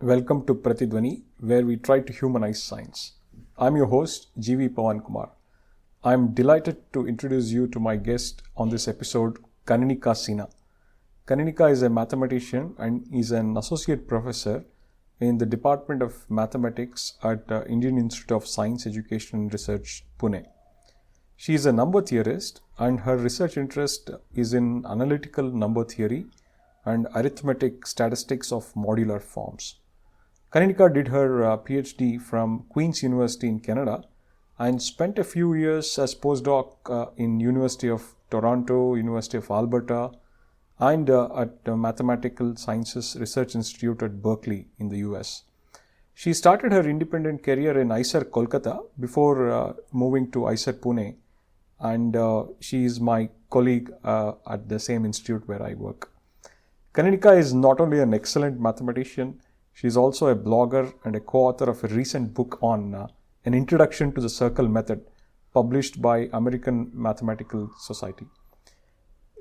Welcome to Pratidhwani, where we try to humanize science. I'm your host, G.V. Pawan Kumar. I'm delighted to introduce you to my guest on this episode, Kaneenika Sinha. Kaneenika is a mathematician and is an associate professor in the Department of Mathematics at Indian Institute of Science Education and Research, Pune. She is a number theorist and her research interest is in analytical number theory and arithmetic statistics of modular forms. Kaneenika did her PhD from Queen's University in Canada and spent a few years as postdoc in University of Toronto, University of Alberta, and at the Mathematical Sciences Research Institute at Berkeley in the US. She started her independent career in IISER Kolkata before moving to IISER Pune, and she is my colleague at the same institute where I work. Kaneenika is not only an excellent mathematician, she is also a blogger and a co-author of a recent book on an introduction to the circle method published by American Mathematical Society.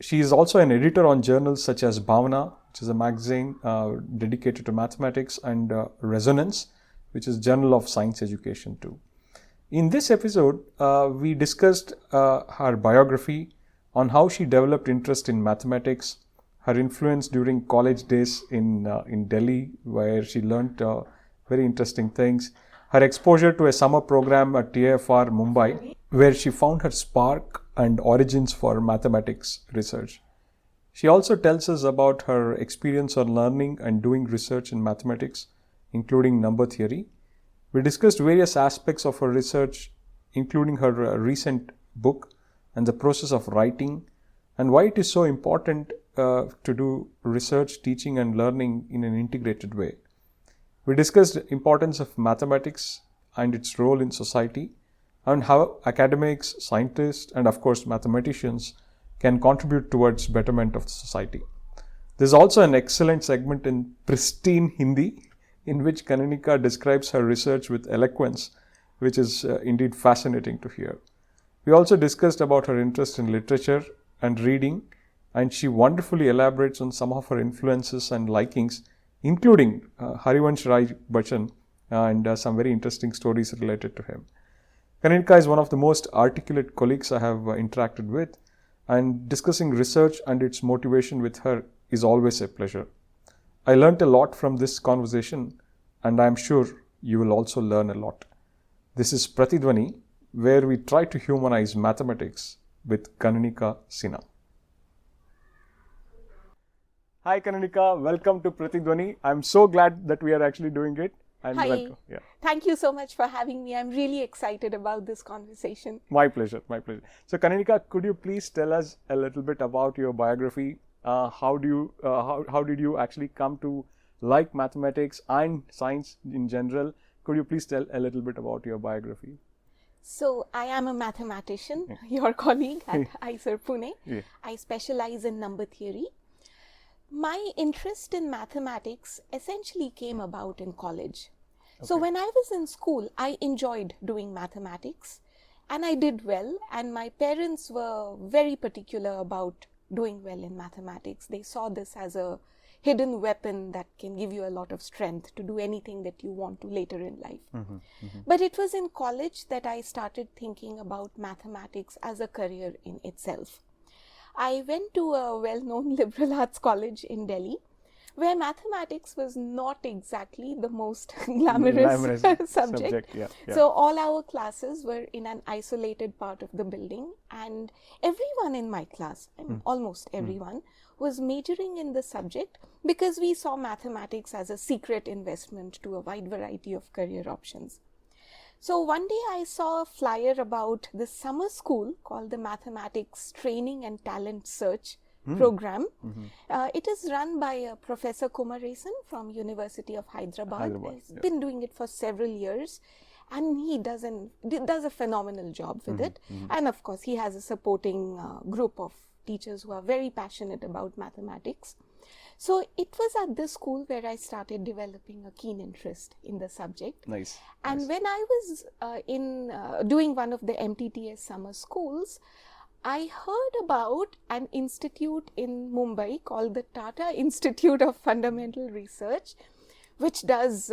She is also an editor on journals such as Bhavana, which is a magazine dedicated to mathematics, and Resonance, which is Journal of Science Education too. In this episode, we discussed her biography, on how she developed interest in mathematics, her influence during college days in Delhi, where she learnt very interesting things, her exposure to a summer program at TIFR Mumbai, where she found her spark and origins for mathematics research. She also tells us about her experience on learning and doing research in mathematics, including number theory. We discussed various aspects of her research, including her recent book and the process of writing, and why it is so important to do research, teaching and learning in an integrated way. We discussed the importance of mathematics and its role in society, and how academics, scientists and of course mathematicians can contribute towards betterment of the society. There is also an excellent segment in pristine Hindi in which Kaneenika describes her research with eloquence, which is indeed fascinating to hear. We also discussed about her interest in literature and reading, and she wonderfully elaborates on some of her influences and likings, including Harivansh Rai Bachchan and some very interesting stories related to him. Kaneenika is one of the most articulate colleagues I have interacted with, and discussing research and its motivation with her is always a pleasure. I learnt a lot from this conversation, and I am sure you will also learn a lot. This is Pratidhwani, where we try to humanize mathematics with Kaneenika Sinha. Hi Kaneenika, welcome to Pratidhwani. I'm so glad that we are actually doing it. And Hi. welcome. Yeah. Thank you so much for having me. I'm really excited about this conversation. My pleasure, my pleasure. So Kaneenika, could you please tell us a little bit about your biography? How did you actually come to like mathematics and science in general? Could you please tell a little bit about your biography? So I am a mathematician, your colleague at IISER Pune. Yeah. I specialize in number theory. My interest in mathematics essentially came about in college. Okay. So when I was in school, I enjoyed doing mathematics and I did well, and my parents were very particular about doing well in mathematics. They saw this as a hidden weapon that can give you a lot of strength to do anything that you want to later in life. Mm-hmm, mm-hmm. But it was in college that I started thinking about mathematics as a career in itself. I went to a well-known liberal arts college in Delhi, where mathematics was not exactly the most glamorous subject. Yeah. So all our classes were in an isolated part of the building, and everyone in my class, almost everyone, was majoring in the subject because we saw mathematics as a secret investment to a wide variety of career options. So one day I saw a flyer about this summer school called the Mathematics Training and Talent Search program. Mm-hmm. It is run by Professor Kumaresan from University of Hyderabad. He's been doing it for several years, and he does a phenomenal job with it. Mm-hmm. And of course, he has a supporting group of teachers who are very passionate about mathematics. So it was at this school where I started developing a keen interest in the subject. Nice. And when I was doing one of the MTTS summer schools, I heard about an institute in Mumbai called the Tata Institute of Fundamental Research, which does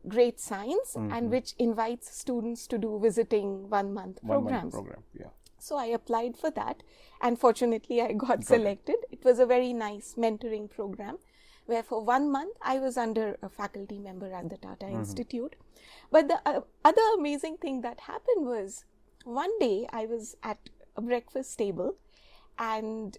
great science and which invites students to do visiting 1 month programs. So I applied for that, and fortunately I got selected. It was a very nice mentoring program where for 1 month I was under a faculty member at the Tata Institute. But the other amazing thing that happened was, one day I was at a breakfast table, and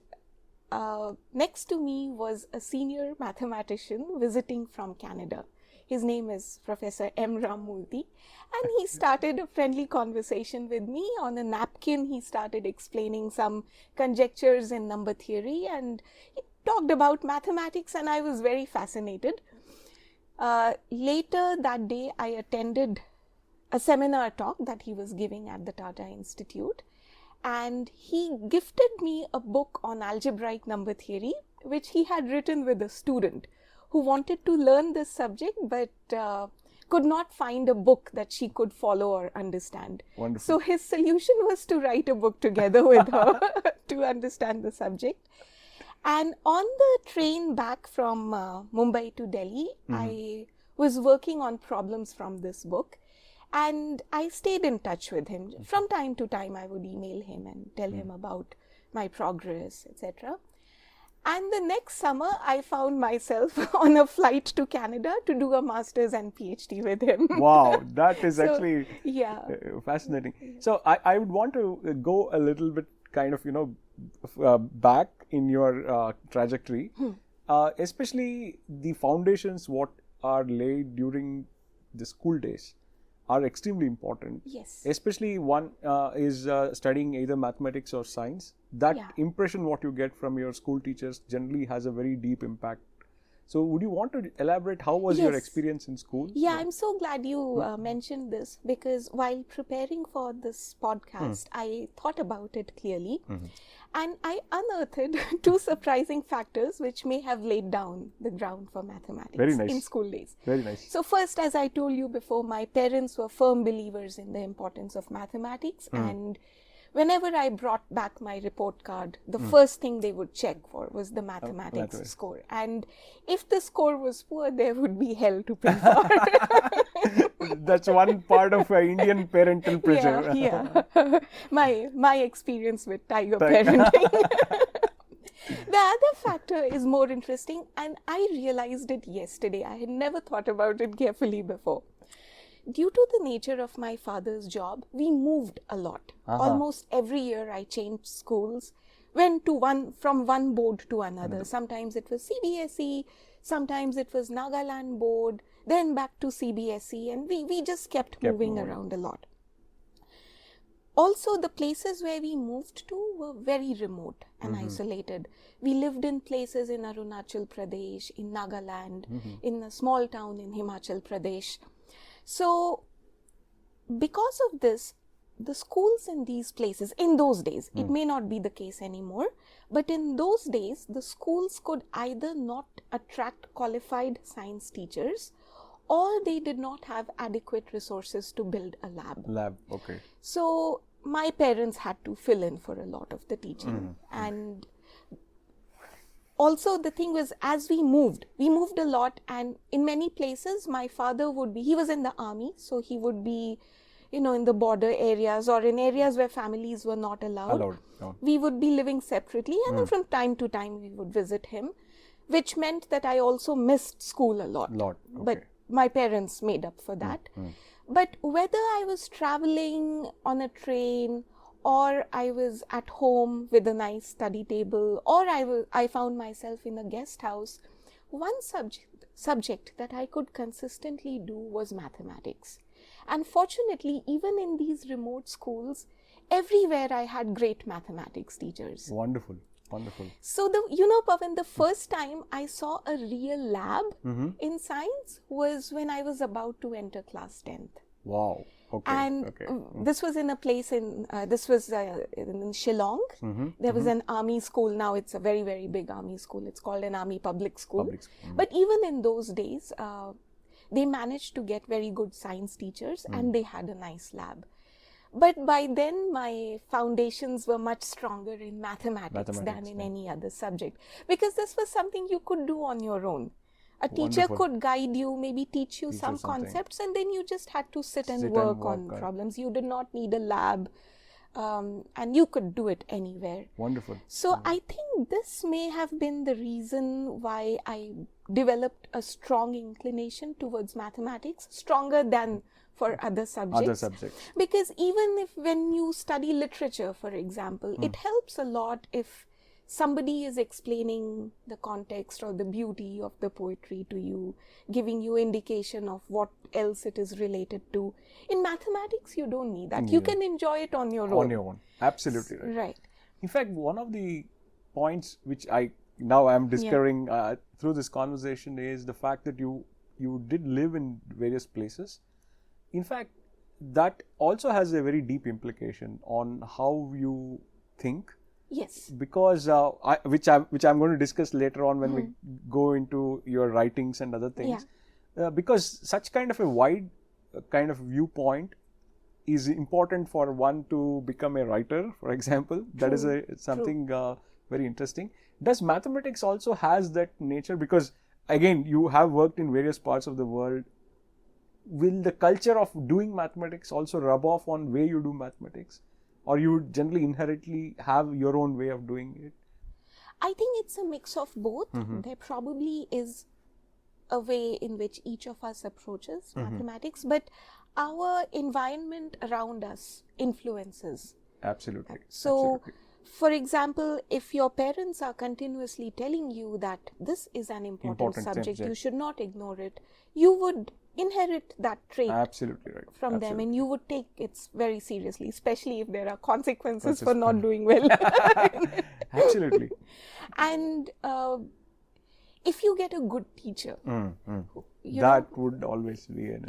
next to me was a senior mathematician visiting from Canada. His name is Professor M. Ramurthy, and he started a friendly conversation with me. On a napkin, he started explaining some conjectures in number theory, and he talked about mathematics, and I was very fascinated. Later that day, I attended a seminar talk that he was giving at the Tata Institute, and he gifted me a book on algebraic number theory, which he had written with a student who wanted to learn this subject but could not find a book that she could follow or understand. Wonderful. So his solution was to write a book together with her to understand the subject. And on the train back from Mumbai to Delhi, I was working on problems from this book, and I stayed in touch with him. From time to time, I would email him and tell him about my progress, etc. And the next summer, I found myself on a flight to Canada to do a master's and PhD with him. Wow, that is actually fascinating. So I would want to go a little bit kind of, back in your trajectory, especially the foundations what are laid during the school days are extremely important. Yes. Especially one is studying either mathematics or science. That impression what you get from your school teachers generally has a very deep impact. So would you want to elaborate how was your experience in school? Yeah, I'm so glad you mentioned this, because while preparing for this podcast, I thought about it clearly, and I unearthed two surprising factors which may have laid down the ground for mathematics in school days. Very nice. So first, as I told you before, my parents were firm believers in the importance of mathematics, and whenever I brought back my report card, the first thing they would check for was the mathematics score. And if the score was poor, there would be hell to pay for. That's one part of Indian parental pressure. Yeah. My experience with tiger parenting. The other factor is more interesting, and I realized it yesterday. I had never thought about it carefully before. Due to the nature of my father's job, we moved a lot. Almost every year I changed schools, went to from one board to another. Sometimes it was CBSE, sometimes it was Nagaland board, then back to CBSE, and we just kept moving around a lot. Also, the places where we moved to were very remote and isolated. We lived in places in Arunachal Pradesh, in Nagaland, in a small town in Himachal Pradesh. So, because of this, the schools in these places, in those days, it may not be the case anymore, but in those days, the schools could either not attract qualified science teachers, or they did not have adequate resources to build a lab. Okay. So, my parents had to fill in for a lot of the teaching. And also, the thing was, as we moved a lot, and in many places, my father he was in the army, so he would be, in the border areas or in areas where families were not allowed. We would be living separately, and then from time to time, we would visit him, which meant that I also missed school a lot. Okay. But my parents made up for that. But whether I was traveling on a train, or I was at home with a nice study table, or I found myself in a guest house, one subject that I could consistently do was mathematics. And fortunately, even in these remote schools, everywhere I had great mathematics teachers. Wonderful. So, Pavan, the first time I saw a real lab in science was when I was about to enter class 10th. Wow. Okay. And this was in a place in Shillong. There was an army school. Now it's a very, very big army school. It's called an army public school. But even in those days, they managed to get very good science teachers, and they had a nice lab. But by then, my foundations were much stronger in mathematics than in any other subject, because this was something you could do on your own. A teacher Wonderful. could guide you, maybe teach you Teach you some something. concepts, and then you just had to sit and Sit and work work on on it. problems. You did not need a lab, and you could do it anywhere. Wonderful. So I think this may have been the reason why I developed a strong inclination towards mathematics, stronger than for other subjects. Other subjects. Because even if when you study literature, for example, it helps a lot if somebody is explaining the context or the beauty of the poetry to you, giving you indication of what else it is related to. In mathematics, you don't need that. You can enjoy it on your own. On your own. Absolutely right. Right. In fact, one of the points which I now am discovering through this conversation is the fact that you did live in various places. In fact, that also has a very deep implication on how you think. Yes. Because which I'm going to discuss later on when we go into your writings and other things. Because such kind of a wide kind of viewpoint is important for one to become a writer, for example. That is something very interesting. Does mathematics also has that nature? Because again, you have worked in various parts of the world. Will the culture of doing mathematics also rub off on where you do mathematics? Or you generally inherently have your own way of doing it? I think it's a mix of both. There probably is a way in which each of us approaches mathematics, but our environment around us influences. Absolutely. So, Absolutely. for example, if your parents are continuously telling you that this is an important subject, you should not ignore it, you would inherit that trait Absolutely right. from them, and you would take it very seriously, especially if there are consequences for not doing well. Absolutely. And if you get a good teacher, that would always be an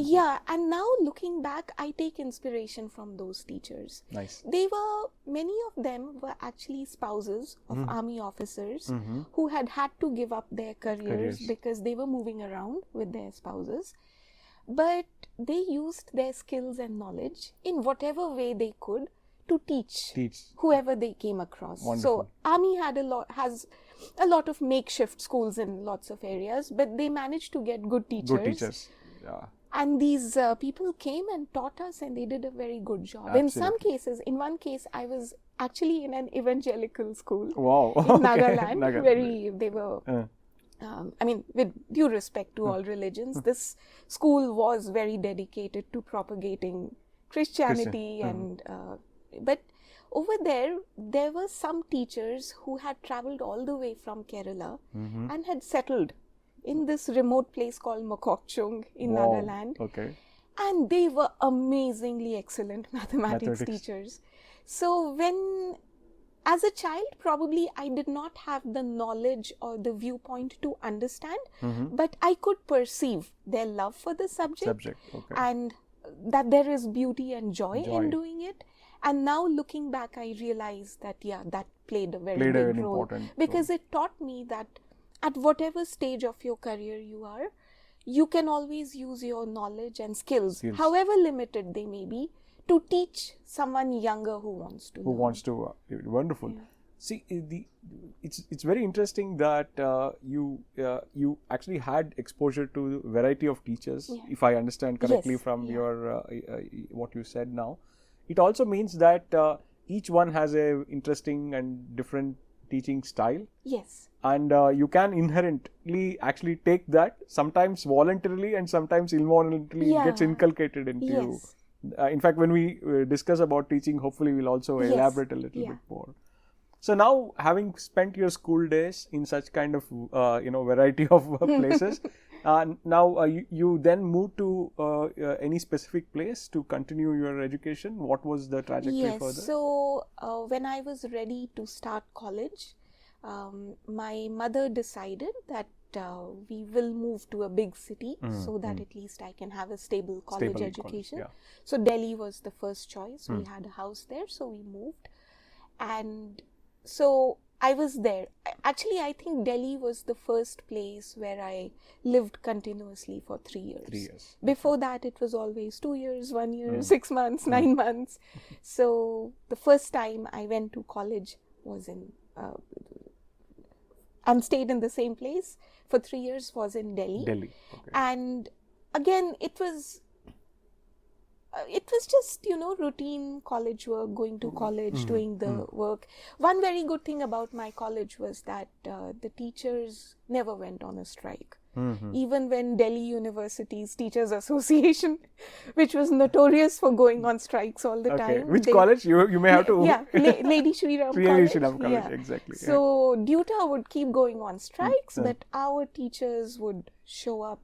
and now looking back, I take inspiration from those teachers. Nice. Many of them were actually spouses of army officers who had to give up their careers because they were moving around with their spouses. But they used their skills and knowledge in whatever way they could to teach whoever they came across. Wonderful. So army has a lot of makeshift schools in lots of areas, but they managed to get good teachers. Good teachers. Yeah. And these people came and taught us, and they did a very good job. Absolutely. In some cases, in one case, I was actually in an evangelical school Wow. in Nagaland, where they were. I mean, with due respect to all religions, this school was very dedicated to propagating Christianity, and but over there were some teachers who had traveled all the way from Kerala and had settled in this remote place called Mokokchung in Nagaland. Okay. And they were amazingly excellent mathematics teachers. So as a child, probably I did not have the knowledge or the viewpoint to understand, but I could perceive their love for the subject. Okay. And that there is beauty and joy in doing it. And now looking back, I realized that, that played a very big role. Because it taught me that at whatever stage of your career you are, you can always use your knowledge and skills, however limited they may be, to teach someone younger who wants to. Wonderful. Yeah. See, it's very interesting that you actually had exposure to a variety of teachers, if I understand correctly from your what you said now. It also means that each one has a interesting and different teaching style. Yes. And you can inherently actually take that, sometimes voluntarily and sometimes involuntarily gets inculcated into you. In fact, when we discuss about teaching, hopefully we'll also elaborate a little bit more. So now, having spent your school days in such kind of variety of places, now you then moved to any specific place to continue your education. What was the trajectory further? So when I was ready to start college, my mother decided that we will move to a big city so that at least I can have a stable college education. So Delhi was the first choice. We had a house there, so we moved. And so I was there. Actually, I think Delhi was the first place where I lived continuously for 3 years. 3 years. Before that, it was always 2 years, 1 year, 6 months, 9 months. So the first time I went to college was in and stayed in the same place for 3 years was in Delhi. Delhi. Okay. And again, it was just, routine college work, going to college, doing the work. One very good thing about my college was that the teachers never went on a strike. Even when Delhi University's Teachers Association, which was notorious for going on strikes all the time. Which college? You may have to... Yeah, Lady Shri Ram College. Shri Ram College, yeah. exactly. So DUTA would keep going on strikes, but our teachers would show up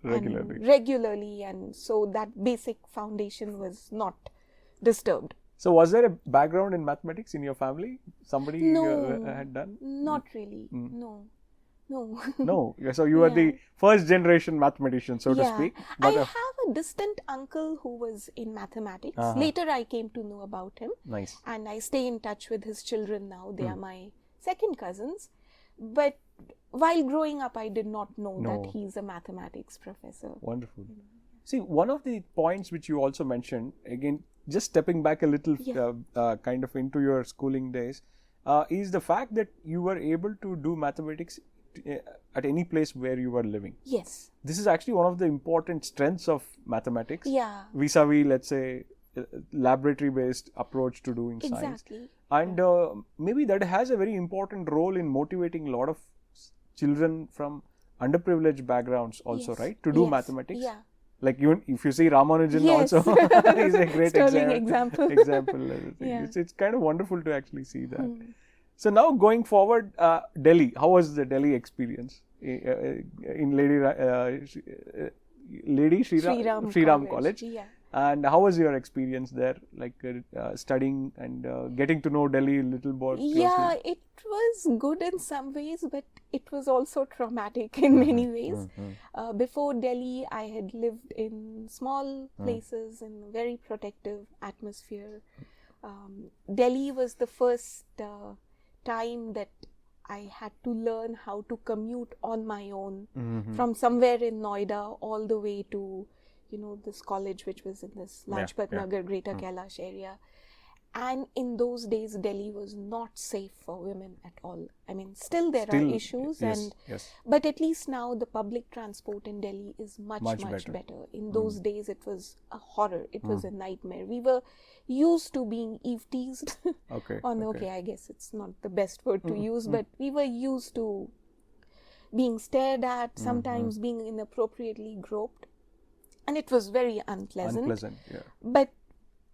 regularly, and so that basic foundation was not disturbed. So was there a background in mathematics in your family? Somebody had done? Not really. No. No. So you were the first generation mathematician, so to speak. I have a distant uncle who was in mathematics. Later I came to know about him. Nice. And I stay in touch with his children now. They are my second cousins. But while growing up, I did not know that he's a mathematics professor. Wonderful. See, one of the points which you also mentioned, again, just stepping back a little kind of into your schooling days, is the fact that you were able to do mathematics at any place where you were living. Yes. This is actually one of the important strengths of mathematics. Yeah. Vis-a-vis, let's say, laboratory-based approach to doing science. Exactly. And maybe that has a very important role in motivating a lot of children from underprivileged backgrounds also, right? To do mathematics. Yeah. Like even if you see Ramanujan also, he's a great example. It's kind of wonderful to actually see that. So now going forward, Delhi, how was the Delhi experience in Lady Shri Ram College? Yeah. And how was your experience there, like studying and getting to know Delhi a little more closely? Yeah, it was good in some ways, but it was also traumatic in many ways. Before Delhi, I had lived in small places in a very protective atmosphere. Delhi was the first time that I had to learn how to commute on my own from somewhere in Noida all the way to this college which was in this Lajpat Nagar, Greater Kailash area. And in those days, Delhi was not safe for women at all. I mean, still there are issues, but at least now the public transport in Delhi is much better. In those days, it was a horror. It was a nightmare. We were used to being eve-teased. I guess it's not the best word to use, but we were used to being stared at, sometimes being inappropriately groped. And it was very unpleasant. But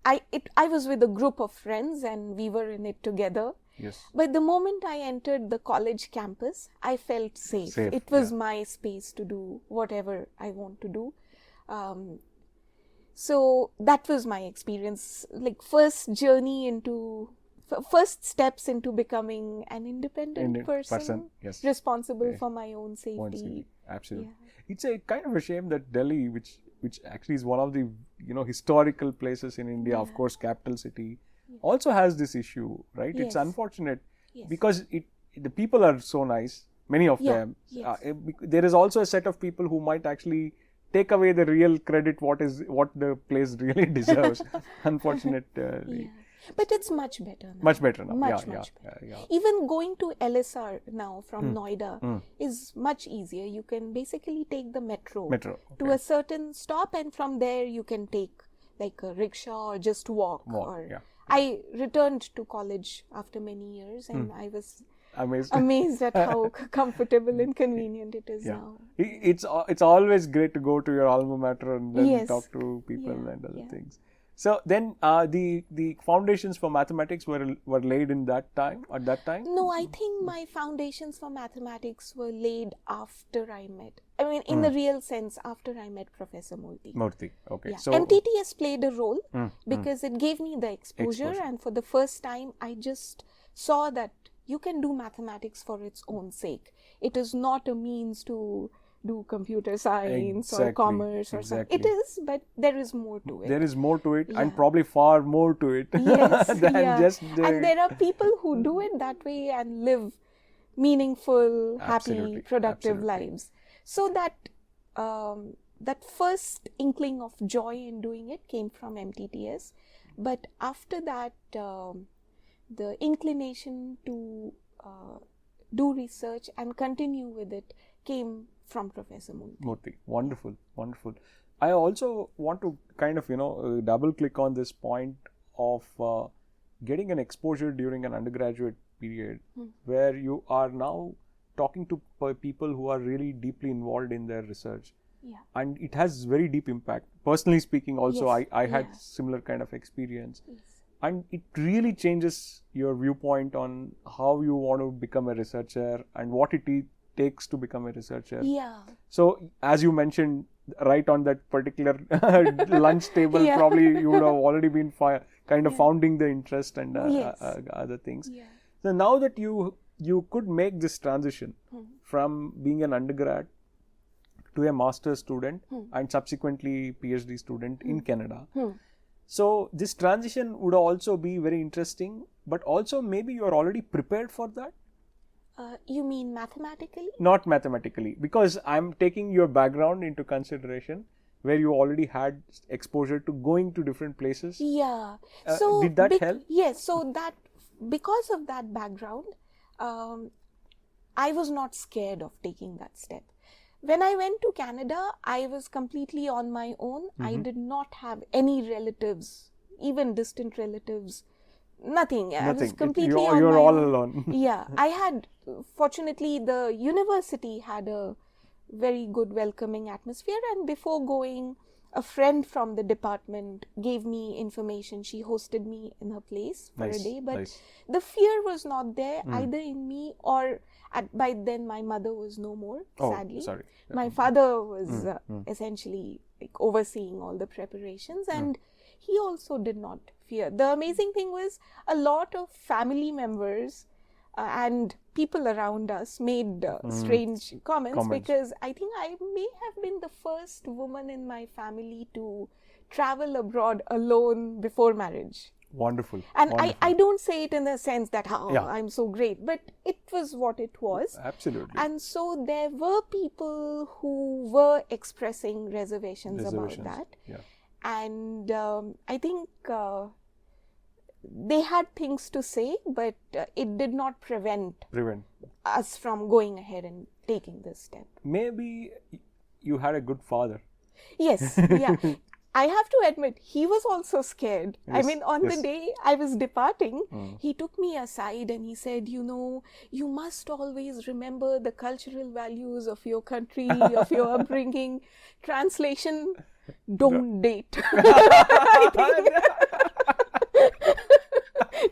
I was with a group of friends and we were in it together. Yes. But the moment I entered the college campus, I felt safe. It was my space to do whatever I want to do. So that was my experience, like first steps into becoming an independent person responsible for my own safety. Absolutely. It's a kind of a shame that Delhi, which actually is one of the historical places in India, of course, capital city, also has this issue, right? It's unfortunate because the people are so nice, many of them. There is also a set of people who might actually take away the real credit, what the place really deserves, unfortunately. But it's much better now. Much better now. Much better. Even going to LSR now from Noida is much easier. You can basically take the metro to a certain stop, and from there you can take like a rickshaw or just walk. I returned to college after many years and I was amazed at how comfortable and convenient it is now. It's always great to go to your alma mater and then talk to people and other things. So then the foundations for mathematics were laid at that time? No, I think my foundations for mathematics were laid after I met. I mean, in the real sense, after I met Professor Murthy. Okay. Yeah. So MTTS played a role because it gave me the exposure, and for the first time, I just saw that you can do mathematics for its own sake. It is not a means to do computer science or commerce or something. It is, but there is more to it. There is more to it and probably far more to it than just and there are people who do it that way and live meaningful, happy, productive lives. So that first inkling of joy in doing it came from MTTS. But after that, the inclination to do research and continue with it came from Professor Murthy. Murthy. Wonderful, wonderful. I also want to kind of, double click on this point of getting an exposure during an undergraduate period where you are now talking to people who are really deeply involved in their research. Yeah. And it has very deep impact. Personally speaking also, Yes. I had similar kind of experience. Yes. And it really changes your viewpoint on how you want to become a researcher and what it takes to become a researcher. Yeah. So, as you mentioned, right on that particular lunch table, probably you would have already been kind of founding the interest and other things. Yeah. So, now that you could make this transition from being an undergrad to a master's student and subsequently PhD student in Canada. So, this transition would also be very interesting, but also maybe you are already prepared for that? You mean mathematically? Not mathematically, because I'm taking your background into consideration where you already had exposure to going to different places. Yeah. So did that help? Yes. So that because of that background, I was not scared of taking that step. When I went to Canada, I was completely on my own. I did not have any relatives, even distant relatives. Nothing. I was completely on you're my all own. alone. Yeah. I had, fortunately, the university had a very good welcoming atmosphere, and before going, a friend from the department gave me information. She hosted me in her place for a day, but the fear was not there either in me or by then my mother was no more, sadly. Sorry. My father was essentially like overseeing all the preparations, and he also did not fear. The amazing thing was a lot of family members and people around us made strange comments because I think I may have been the first woman in my family to travel abroad alone before marriage. Wonderful. And wonderful. I don't say it in the sense that I'm so great, but it was what it was. Absolutely. And so there were people who were expressing reservations. About that. Yeah. And I think they had things to say, but it did not prevent us from going ahead and taking this step. Maybe you had a good father. Yes, yeah. I have to admit, he was also scared. Yes, I mean, on the day I was departing, he took me aside and he said, you must always remember the cultural values of your country, of your upbringing. Translation, don't date.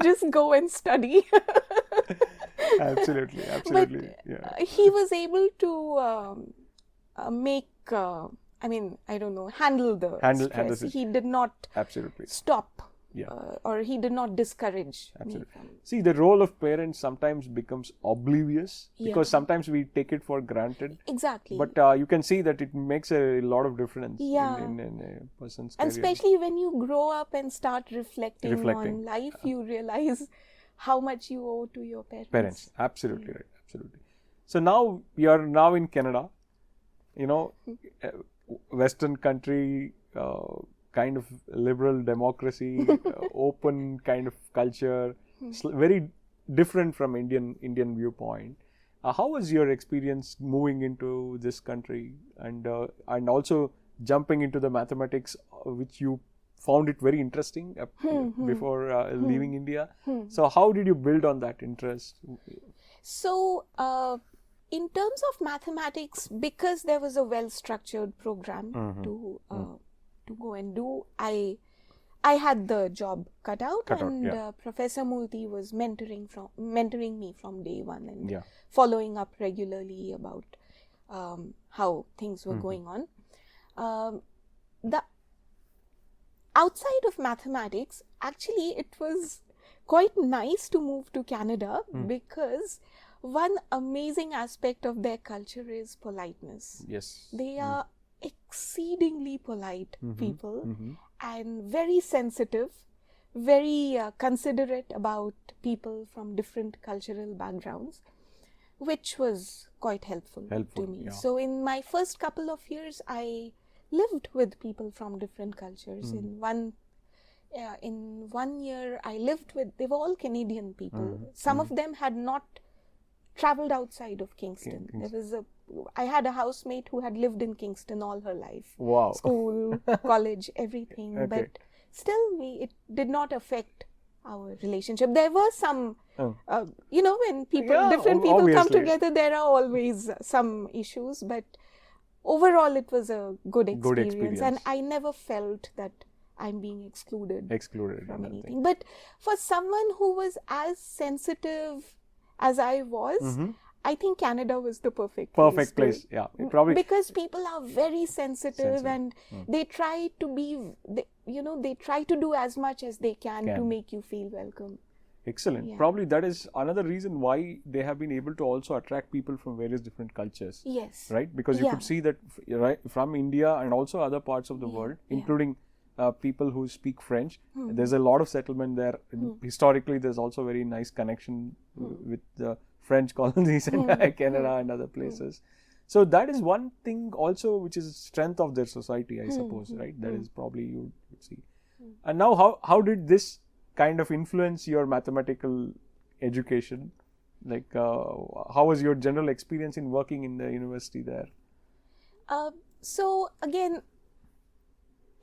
Just go and study. Absolutely. But he was able to make... handle the stress. He did not stop or he did not discourage me. See, the role of parents sometimes becomes oblivious because sometimes we take it for granted. Exactly. But you can see that it makes a lot of difference in a person's career. And especially when you grow up and start reflecting. On life, you realize how much you owe to your parents. Absolutely right. Absolutely. So now you are now in Canada. Western country, kind of liberal democracy, open kind of culture, very different from Indian viewpoint. How was your experience moving into this country and also jumping into the mathematics, which you found it very interesting before leaving India? So how did you build on that interest? So in terms of mathematics, because there was a well-structured program to go and do, I had the job cut out, and Professor Murthy was mentoring me from day one and following up regularly about how things were going on. The outside of mathematics, actually, it was quite nice to move to Canada because one amazing aspect of their culture is politeness. Yes. They are exceedingly polite people and very sensitive, very considerate about people from different cultural backgrounds, which was quite helpful to me. So in my first couple of years, I lived with people from different cultures. In one year, I lived with, they were all Canadian people. Some of them had not traveled outside of Kingston. I had a housemate who had lived in Kingston all her life. Wow. School, college, everything. Okay. But still, it did not affect our relationship. There were some, when different people obviously come together, there are always some issues. But overall, it was a good experience. And I never felt that I'm being excluded from anything. But for someone who was as sensitive as I was, I think Canada was the perfect place. Yeah, probably because people are very sensitive and they try to be, they try to do as much as they can to make you feel welcome. Excellent. Yeah. Probably that is another reason why they have been able to also attract people from various different cultures. Yes. Right? Because you could see that from India and also other parts of the world, including people who speak French. There's a lot of settlement there. Historically, there's also very nice connection with the French colonies and Canada and other places. So that is one thing also which is strength of their society, I suppose, right? That is probably you would see. And now how did this kind of influence your mathematical education? Like how was your general experience in working in the university there? So again,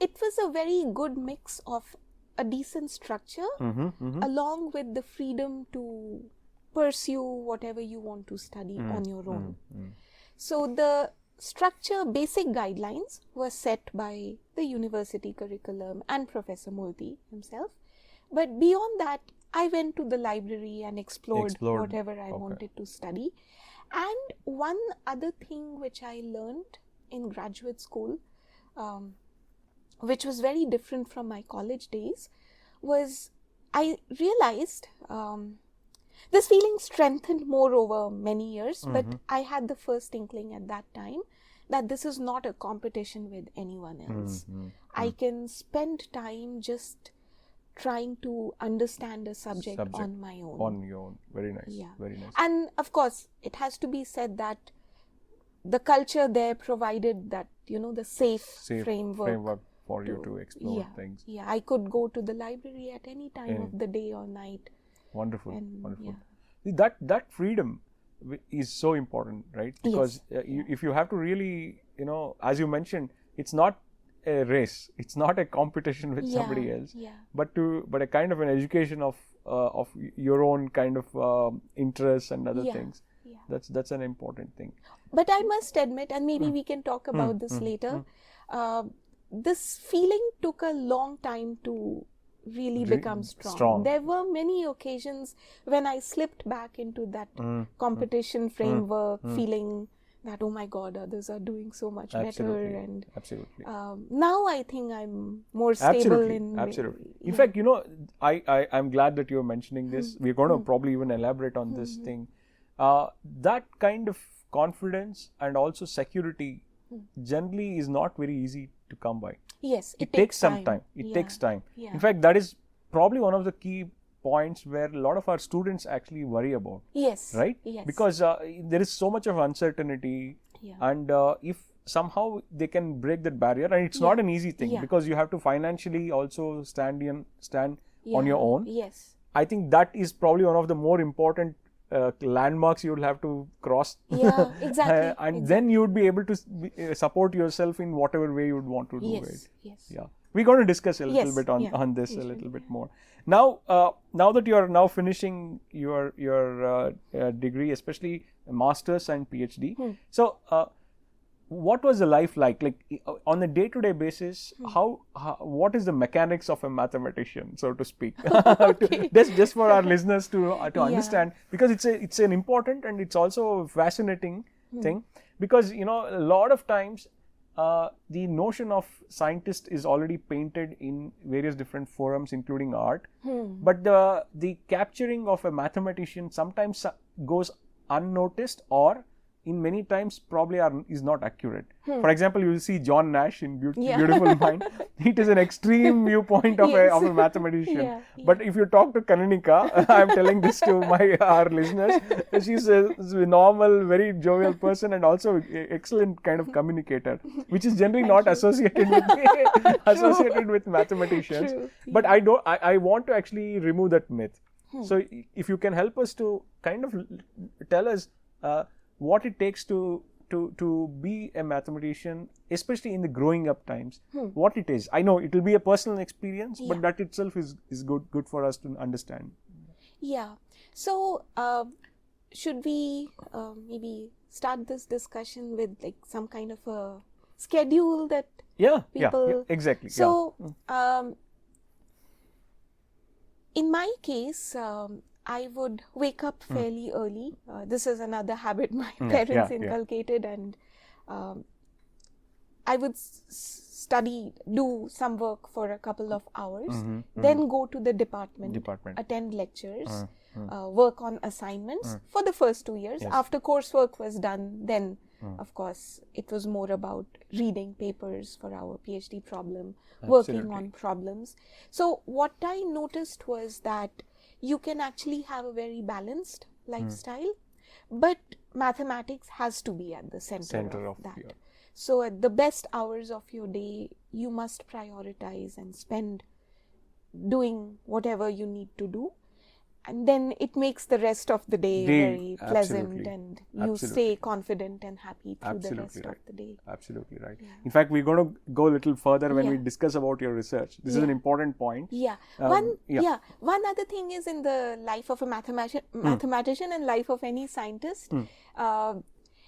it was a very good mix of a decent structure along with the freedom to pursue whatever you want to study on your own. So the structure, basic guidelines were set by the university curriculum and Professor Multi himself. But beyond that, I went to the library and explored whatever I wanted to study. And one other thing which I learned in graduate school, which was very different from my college days, was I realized this feeling strengthened more over many years, but I had the first inkling at that time that this is not a competition with anyone else. I can spend time just trying to understand a subject on my own. On your own. Very nice. Yeah. Very nice. And of course, it has to be said that the culture there provided that, the safe framework for you to explore things. Yeah, I could go to the library at any time of the day or night. Wonderful, And, wonderful. See, that freedom is so important, right? Because if you have to really, as you mentioned, it's not a race, it's not a competition with somebody else, but a kind of an education of your own kind of interests and other things. That's an important thing. But I must admit, and maybe we can talk about this later, this feeling took a long time to really become strong. There were many occasions when I slipped back into that competition framework, feeling that, oh my God, others are doing so much better. And now I think I'm more stable in... Absolutely. In fact, I'm glad that you're mentioning this. We're going to probably even elaborate on this thing. That kind of confidence and also security generally is not very easy to come by. Yes, it takes some time. It takes time. Yeah. In fact, that is probably one of the key points where a lot of our students actually worry about. Yes. Right? Yes. Because there is so much of uncertainty, and if somehow they can break that barrier, and it's not an easy thing because you have to financially also stand on your own. Yes. I think that is probably one of the more important landmarks you will have to cross. Yeah, exactly. And then you would be able to support yourself in whatever way you would want to do it. Yes. Yeah. We're going to discuss a little bit on this a little bit more. Now that you are now finishing your degree, especially a master's and PhD, so what was the life like? Like on a day-to-day basis, what is the mechanics of a mathematician, so to speak? Just for our listeners to understand, because it's an important and it's also a fascinating thing, because a lot of times the notion of scientist is already painted in various different forums, including art, but the capturing of a mathematician sometimes goes unnoticed, or in many times probably is not accurate. For example, you will see John Nash in Beautiful Mind. It is an extreme viewpoint of a mathematician. But if you talk to Kaneenika, I am telling this to our listeners, she's a normal, very jovial person and also excellent kind of communicator, which is generally not associated with mathematicians. True. But I want to actually remove that myth. So if you can help us to kind of tell us what it takes to be a mathematician, especially in the growing up times, what it is. I know it will be a personal experience, but that itself is good for us to understand. Yeah. So should we maybe start this discussion with like some kind of a schedule that people... exactly. So in my case, I would wake up fairly early. This is another habit my parents inculcated, and I would study, do some work for a couple of hours, then go to the department. Attend lectures, work on assignments for the first 2 years. After coursework was done, then of course it was more about reading papers for our PhD problem, working on problems. So what I noticed was that you can actually have a very balanced lifestyle, but mathematics has to be at the center of that. So at the best hours of your day, you must prioritize and spend doing whatever you need to do. And then it makes the rest of the day very pleasant, and you stay confident and happy through the rest of the day. Absolutely right. Yeah. In fact, we're going to go a little further when we discuss about your research. This is an important point. Yeah. One other thing is, in the life of a mathematician and life of any scientist,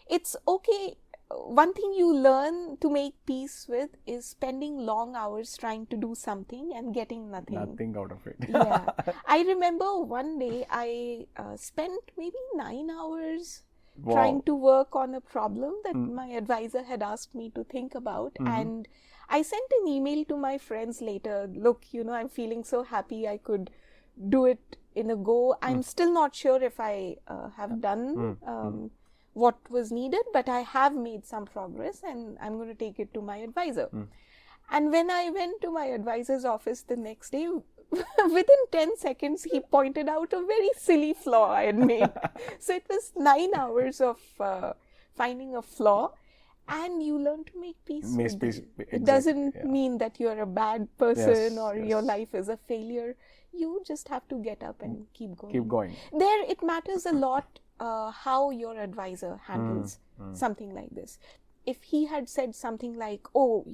it's okay. One thing you learn to make peace with is spending long hours trying to do something and getting nothing out of it. Yeah. I remember one day I spent maybe 9 hours trying to work on a problem that my advisor had asked me to think about. And I sent an email to my friends later. Look, I'm feeling so happy I do it in a go. I'm still not sure if I have done what was needed, but I have made some progress, and I'm going to take it to my advisor. And when I went to my advisor's office the next day, within 10 seconds, he pointed out a very silly flaw I had made. So it was 9 hours of finding a flaw, and you learn to make peace with it. It doesn't mean that you're a bad person or your life is a failure. You just have to get up and keep going. There, it matters a lot how your advisor handles something like this. If he had said something like, oh,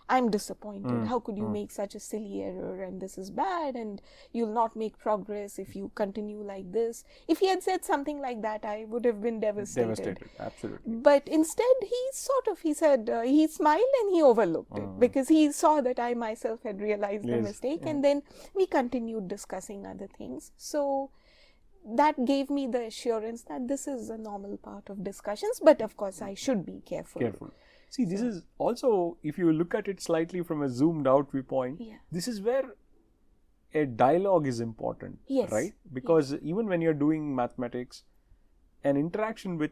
I'm disappointed. How could you make such a silly error, and this is bad, and you'll not make progress if you continue like this. If he had said something like that, I would have been devastated. Absolutely. But instead, he said, he smiled and he overlooked it, because he saw that I myself had realized the mistake, and then we continued discussing other things. So that gave me the assurance that this is a normal part of discussions, but of course I should be careful. See, this is also, if you look at it slightly from a zoomed out viewpoint, this is where a dialogue is important, right? Because even when you're doing mathematics, an interaction with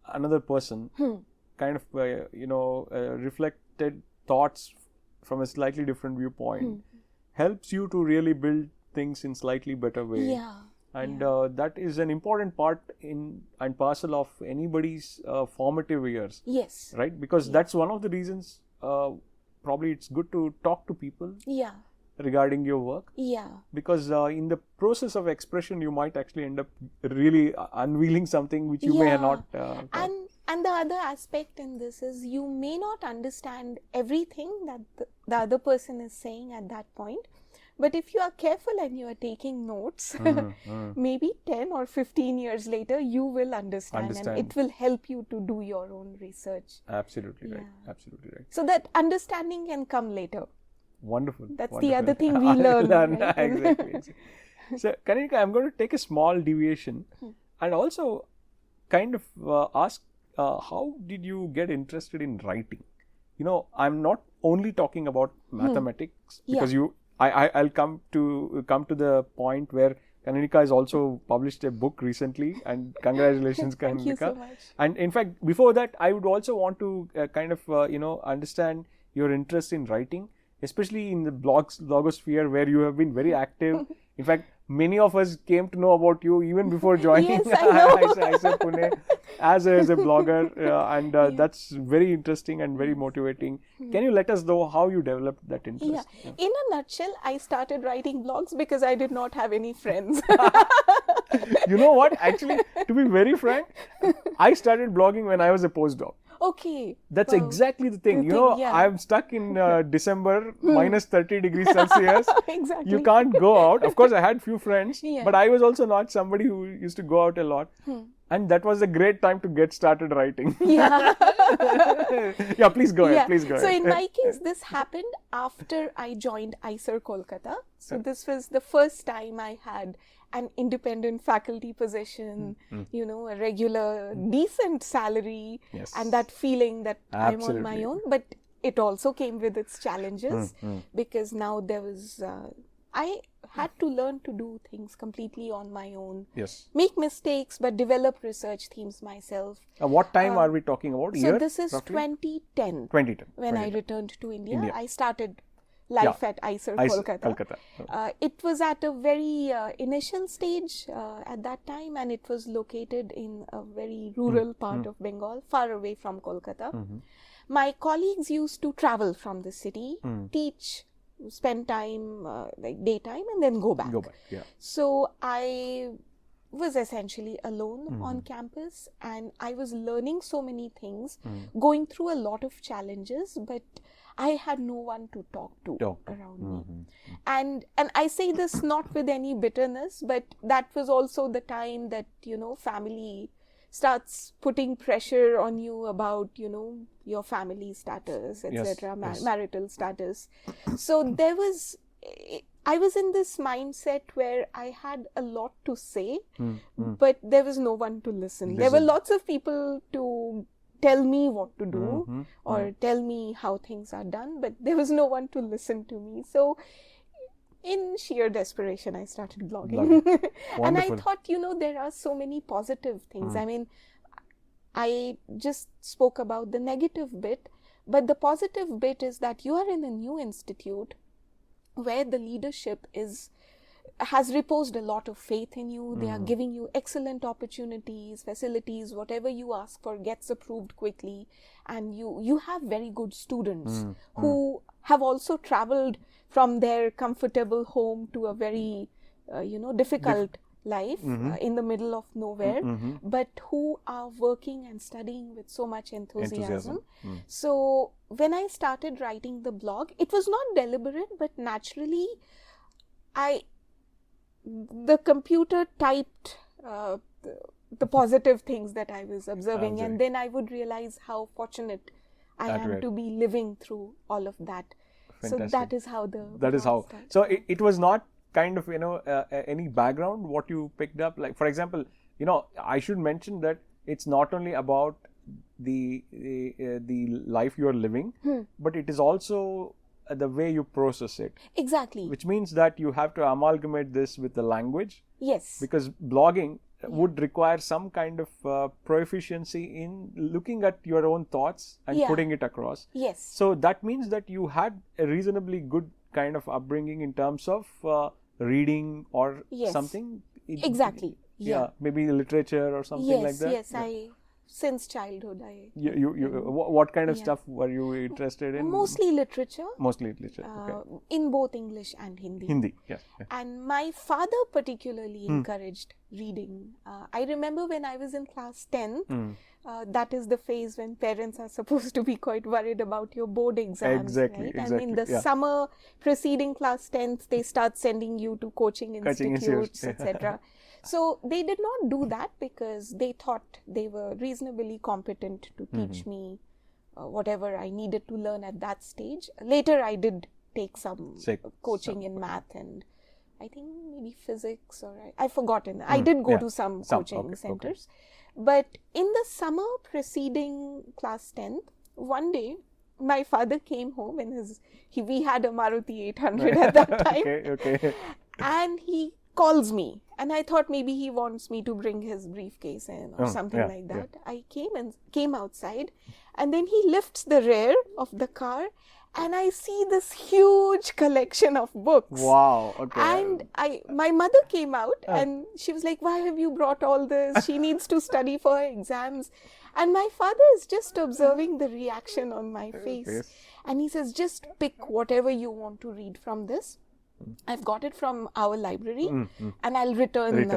another person, kind of, reflected thoughts from a slightly different viewpoint, helps you to really build things in slightly better way. And that is an important part and parcel of anybody's formative years. Right? Because that's one of the reasons probably it's good to talk to people regarding your work. Because in the process of expression, you might actually end up really unveiling something which you may have not. And the other aspect in this is, you may not understand everything that the other person is saying at that point. But if you are careful and you are taking notes, maybe 10 or 15 years later, you will understand, and it will help you to do your own research. Absolutely right. So that understanding can come later. Wonderful. That's the other thing we learn. Right? Exactly. So, Kanika, I'm going to take a small deviation and also kind of ask, how did you get interested in writing? I'm not only talking about mathematics, because I'll come to the point where Kaneenika has also published a book recently, and congratulations, Kaneenika. Thank you so much. And in fact, before that, I would also want to kind of understand your interest in writing, especially in the blogosphere, where you have been very active. In fact, many of us came to know about you even before joining Yes, I know. IISER Pune as a blogger, and that's very interesting and very motivating. Can you let us know how you developed that interest? Yeah. In a nutshell, I started writing blogs because I did not have any friends. You know what? Actually, to be very frank, I started blogging when I was a postdoc. Okay. That's Wow. exactly the thing. Yeah. I'm stuck in December, minus 30 degrees Celsius. Exactly. You can't go out. Of course, I had few friends, Yeah. but I was also not somebody who used to go out a lot. And that was a great time to get started writing. Yeah. Yeah, please go ahead. Yeah. Please go ahead. So in my case, this happened after I joined IISER Kolkata. So this was the first time I had an independent faculty position, a regular, decent salary, Yes. and that feeling that I'm on my Absolutely. own. But it also came with its challenges because now there was, I had to learn to do things completely on my own. Yes. Make mistakes, but develop research themes myself. What time are we talking about? So Year, this is roughly? 2010. 2010. When I 2010. returned to India. India. I started life at IISER Kolkata. It was at a very initial stage at that time, and it was located in a very rural part of Bengal, far away from Kolkata. My colleagues used to travel from the city, teach, spend time, like daytime, and then go back. Yeah. So I was essentially alone on campus, and I was learning so many things, going through a lot of challenges, but I had no one to talk to around me. And I say this not with any bitterness, but that was also the time that, family starts putting pressure on you about, your family status, etc., marital status. So there was, I was in this mindset where I had a lot to say, but there was no one to listen. There were lots of people to tell me what to do or tell me how things are done, but there was no one to listen to me. So in sheer desperation, I started blogging. And I thought, there are so many positive things. I mean, I just spoke about the negative bit, but the positive bit is that you are in a new institute where the leadership has reposed a lot of faith in you. They are giving you excellent opportunities, facilities, whatever you ask for gets approved quickly, and you have very good students who have also traveled from their comfortable home to a very difficult life in the middle of nowhere, but who are working and studying with so much enthusiasm. So when I started writing the blog, it was not deliberate, but naturally the computer typed the positive things that I was observing, and then I would realize how fortunate I am to be living through all of that. Fantastic. So that is how started. So it was not kind of any background what you picked up. Like, for example, I should mention that it's not only about the life you are living, but it is also the way you process it. Exactly. Which means that you have to amalgamate this with the language. Yes. Because blogging would require some kind of proficiency in looking at your own thoughts and putting it across. Yes. So that means that you had a reasonably good kind of upbringing in terms of reading or something. Exactly. Yeah. Maybe literature or something like that. Yes, since childhood, what kind of stuff were you interested in? Mostly literature. Mostly literature. Okay. In both English and Hindi. Hindi, yes. And my father particularly encouraged reading. I remember when I was in class 10, that is the phase when parents are supposed to be quite worried about your board exams. Exactly. And in the summer preceding class 10th, they start sending you to coaching institutes, etc. So they did not do that because they thought they were reasonably competent to teach me whatever I needed to learn at that stage. Later, I did take some coaching in math and I think maybe physics, or I've forgotten. I did go to some coaching centers. But in the summer preceding class 10th, one day, my father came home and we had a Maruti 800 at that time. And he calls me, and I thought maybe he wants me to bring his briefcase in or something like that. I came outside, and then he lifts the rear of the car, and I see this huge collection of books. Wow. Okay. And my mother came out and she was like, "Why have you brought all this? She needs to study for her exams." And my father is just observing the reaction on my face. And he says, "Just pick whatever you want to read from this. I've got it from our library and I'll return.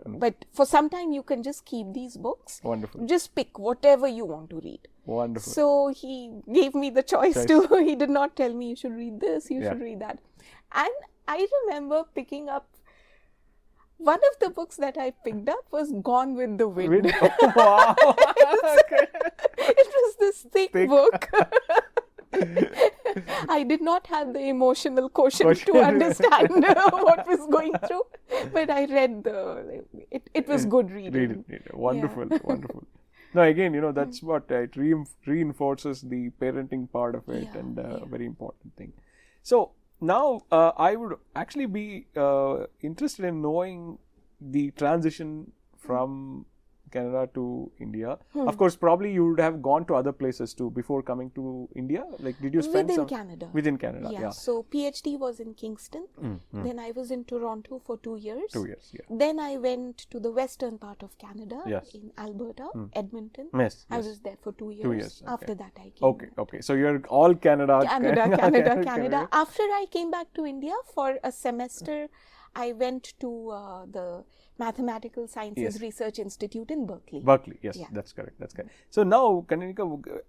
But for some time you can just keep these books. Wonderful. Just pick whatever you want to read." Wonderful. So he gave me the choice to, he did not tell me you should read this, you should read that. And I remember picking up, one of the books that I picked up was Gone with the Wind. Wow. It was this thick book. I did not have the emotional quotient to understand what was going through, but I read it was good reading. Read it. Wonderful, wonderful. Now again, that's what it reinforces the parenting part of it, and a very important thing. So now I would actually be interested in knowing the transition from Canada to India. Of course, probably you would have gone to other places too before coming to India. Like, did you spend within Canada? Within Canada, yeah. So PhD was in Kingston. Then I was in Toronto for 2 years. 2 years, yeah. Then I went to the western part of Canada, in Alberta, Edmonton. Yes, I was there for 2 years. 2 years. Okay. After that I came. Okay. So you're all Canada. Canada. After I came back to India for a semester, I went to the Mathematical Sciences Research Institute in Berkeley. Berkeley, yes, that's correct. So now, Kaneenika,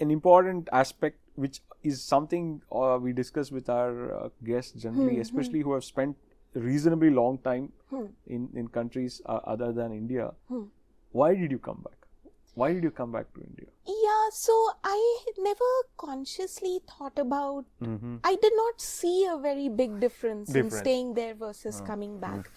an important aspect which is something we discuss with our guests generally, especially who have spent a reasonably long time in countries other than India. Why did you come back? Why did you come back to India? Yeah, so I never consciously thought about, I did not see a very big difference in staying there versus coming back.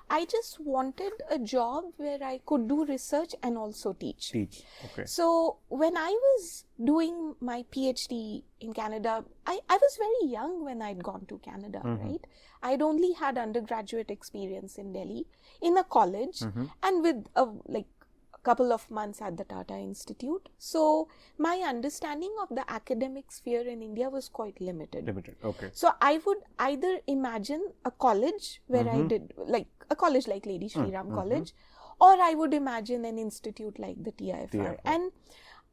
I just wanted a job where I could do research and also teach. Okay. So when I was doing my PhD in Canada, I was very young when I'd gone to Canada, right? I'd only had undergraduate experience in Delhi in a college and with a couple of months at the Tata Institute. So my understanding of the academic sphere in India was quite limited. Okay. So I would either imagine a college where I did, like a college like Lady Shri Ram College, or I would imagine an institute like the TIFR. And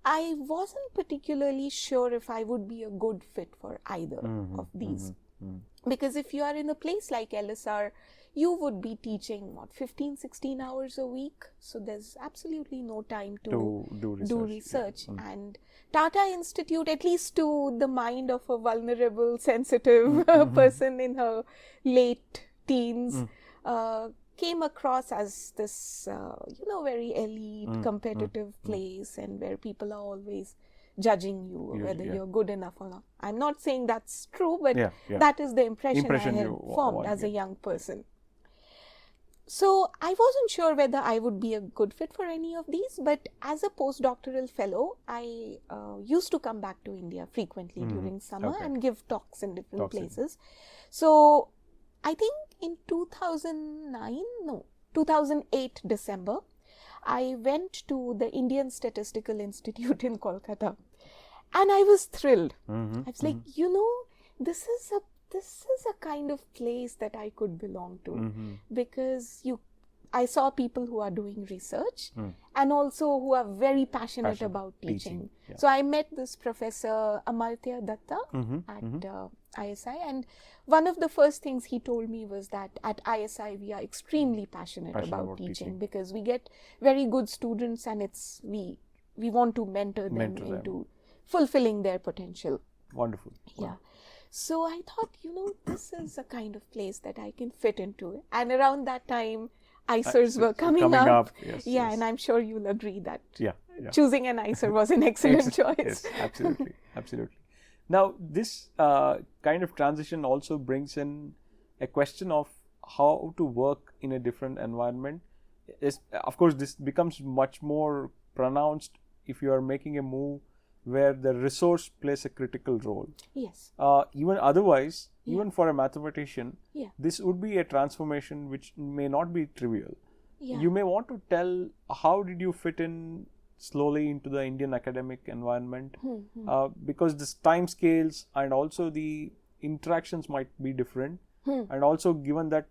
I wasn't particularly sure if I would be a good fit for either of these. Because if you are in a place like LSR, you would be teaching 15, 16 hours a week. So there's absolutely no time to do research. And Tata Institute, at least to the mind of a vulnerable, sensitive person in her late teens, came across as this, very elite, competitive place, and where people are always judging you, whether you're good enough or not. I'm not saying that's true, but that is the impression I had formed as a young person. So I wasn't sure whether I would be a good fit for any of these, but as a postdoctoral fellow, I used to come back to India frequently during summer and give talks in different places. So I think in 2008 December, I went to the Indian Statistical Institute in Kolkata, and I was thrilled. I was like, this is a kind of place that I could belong to, because I saw people who are doing research and also who are very passionate about teaching. So I met this Professor Amartya Datta at ISI, and one of the first things he told me was that at ISI we are extremely passionate about teaching, because we get very good students, and we want to mentor them into fulfilling their potential. Wonderful. Yeah. So I thought, this is a kind of place that I can fit into. And around that time, IISERs were coming up. Yes. And I'm sure you'll agree that choosing an IISER was an excellent choice. Yes, absolutely. Now, this kind of transition also brings in a question of how to work in a different environment. Of course, this becomes much more pronounced if you are making a move where the resource plays a critical role. Yes. Even otherwise, even for a mathematician, this would be a transformation which may not be trivial. You may want to tell, how did you fit in slowly into the Indian academic environment because the time scales and also the interactions might be different. And also given that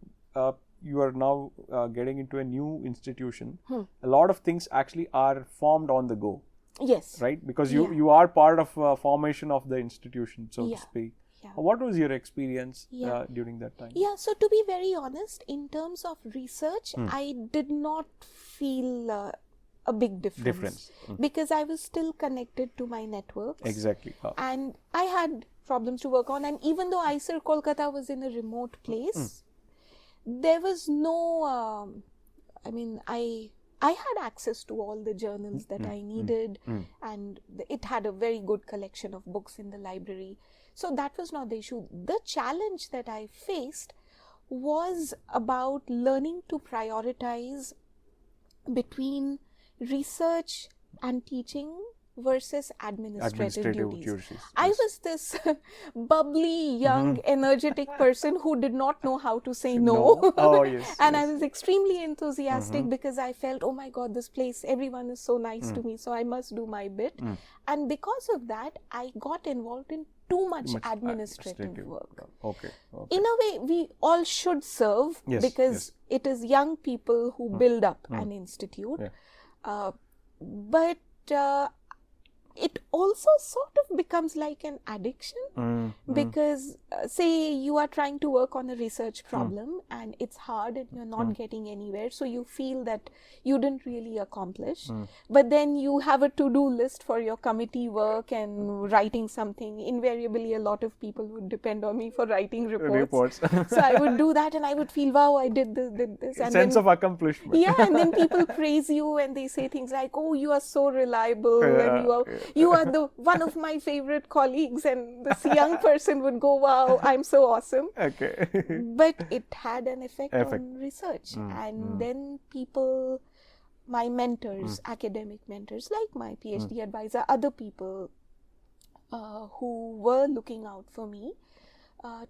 you are now getting into a new institution, a lot of things actually are formed on the go. Yes. Right? Because you are part of formation of the institution, so to speak. Yeah. What was your experience during that time? Yeah, so to be very honest, in terms of research, I did not feel a big difference. Because I was still connected to my networks. Exactly. And I had problems to work on. And even though IISER Kolkata was in a remote place, there was no, I had access to all the journals that I needed, and it had a very good collection of books in the library. So that was not the issue. The challenge that I faced was about learning to prioritize between research and teaching versus administrative duties. I was this bubbly, young, energetic person who did not know how to say no. And I was extremely enthusiastic because I felt, oh my God, this place, everyone is so nice to me, so I must do my bit. And because of that, I got involved in too much administrative work. In a way, we all should serve because it is young people who build up an institute. But it also sort of becomes like an addiction because say you are trying to work on a research problem and it's hard and you're not getting anywhere, so you feel that you didn't really accomplish, but then you have a to-do list for your committee work and writing something. Invariably a lot of people would depend on me for writing reports. So I would do that and I would feel, wow, I did this. And sense of accomplishment. Yeah, and then people praise you and they say things like, oh, you are so reliable and you are the one of my favorite colleagues, and this young person would go, wow, I'm so awesome. But it had an effect on research. And then people, my mentors, academic mentors, like my PhD advisor, other people who were looking out for me,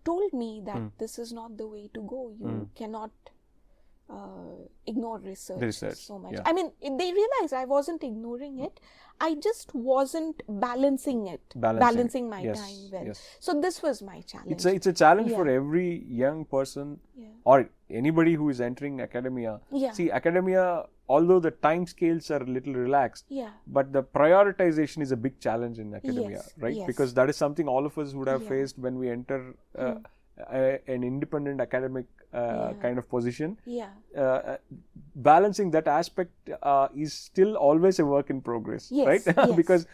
told me that this is not the way to go. You cannot ignore research so much. I mean, they realized I wasn't ignoring it. I just wasn't balancing my time well. So this was my challenge. It's a challenge for every young person or anybody who is entering academia. See, academia, although the time scales are a little relaxed, but the prioritization is a big challenge in academia, right? Because that is something all of us would have faced when we enter an independent academic kind of position. Balancing that aspect is still always a work in progress, right? Because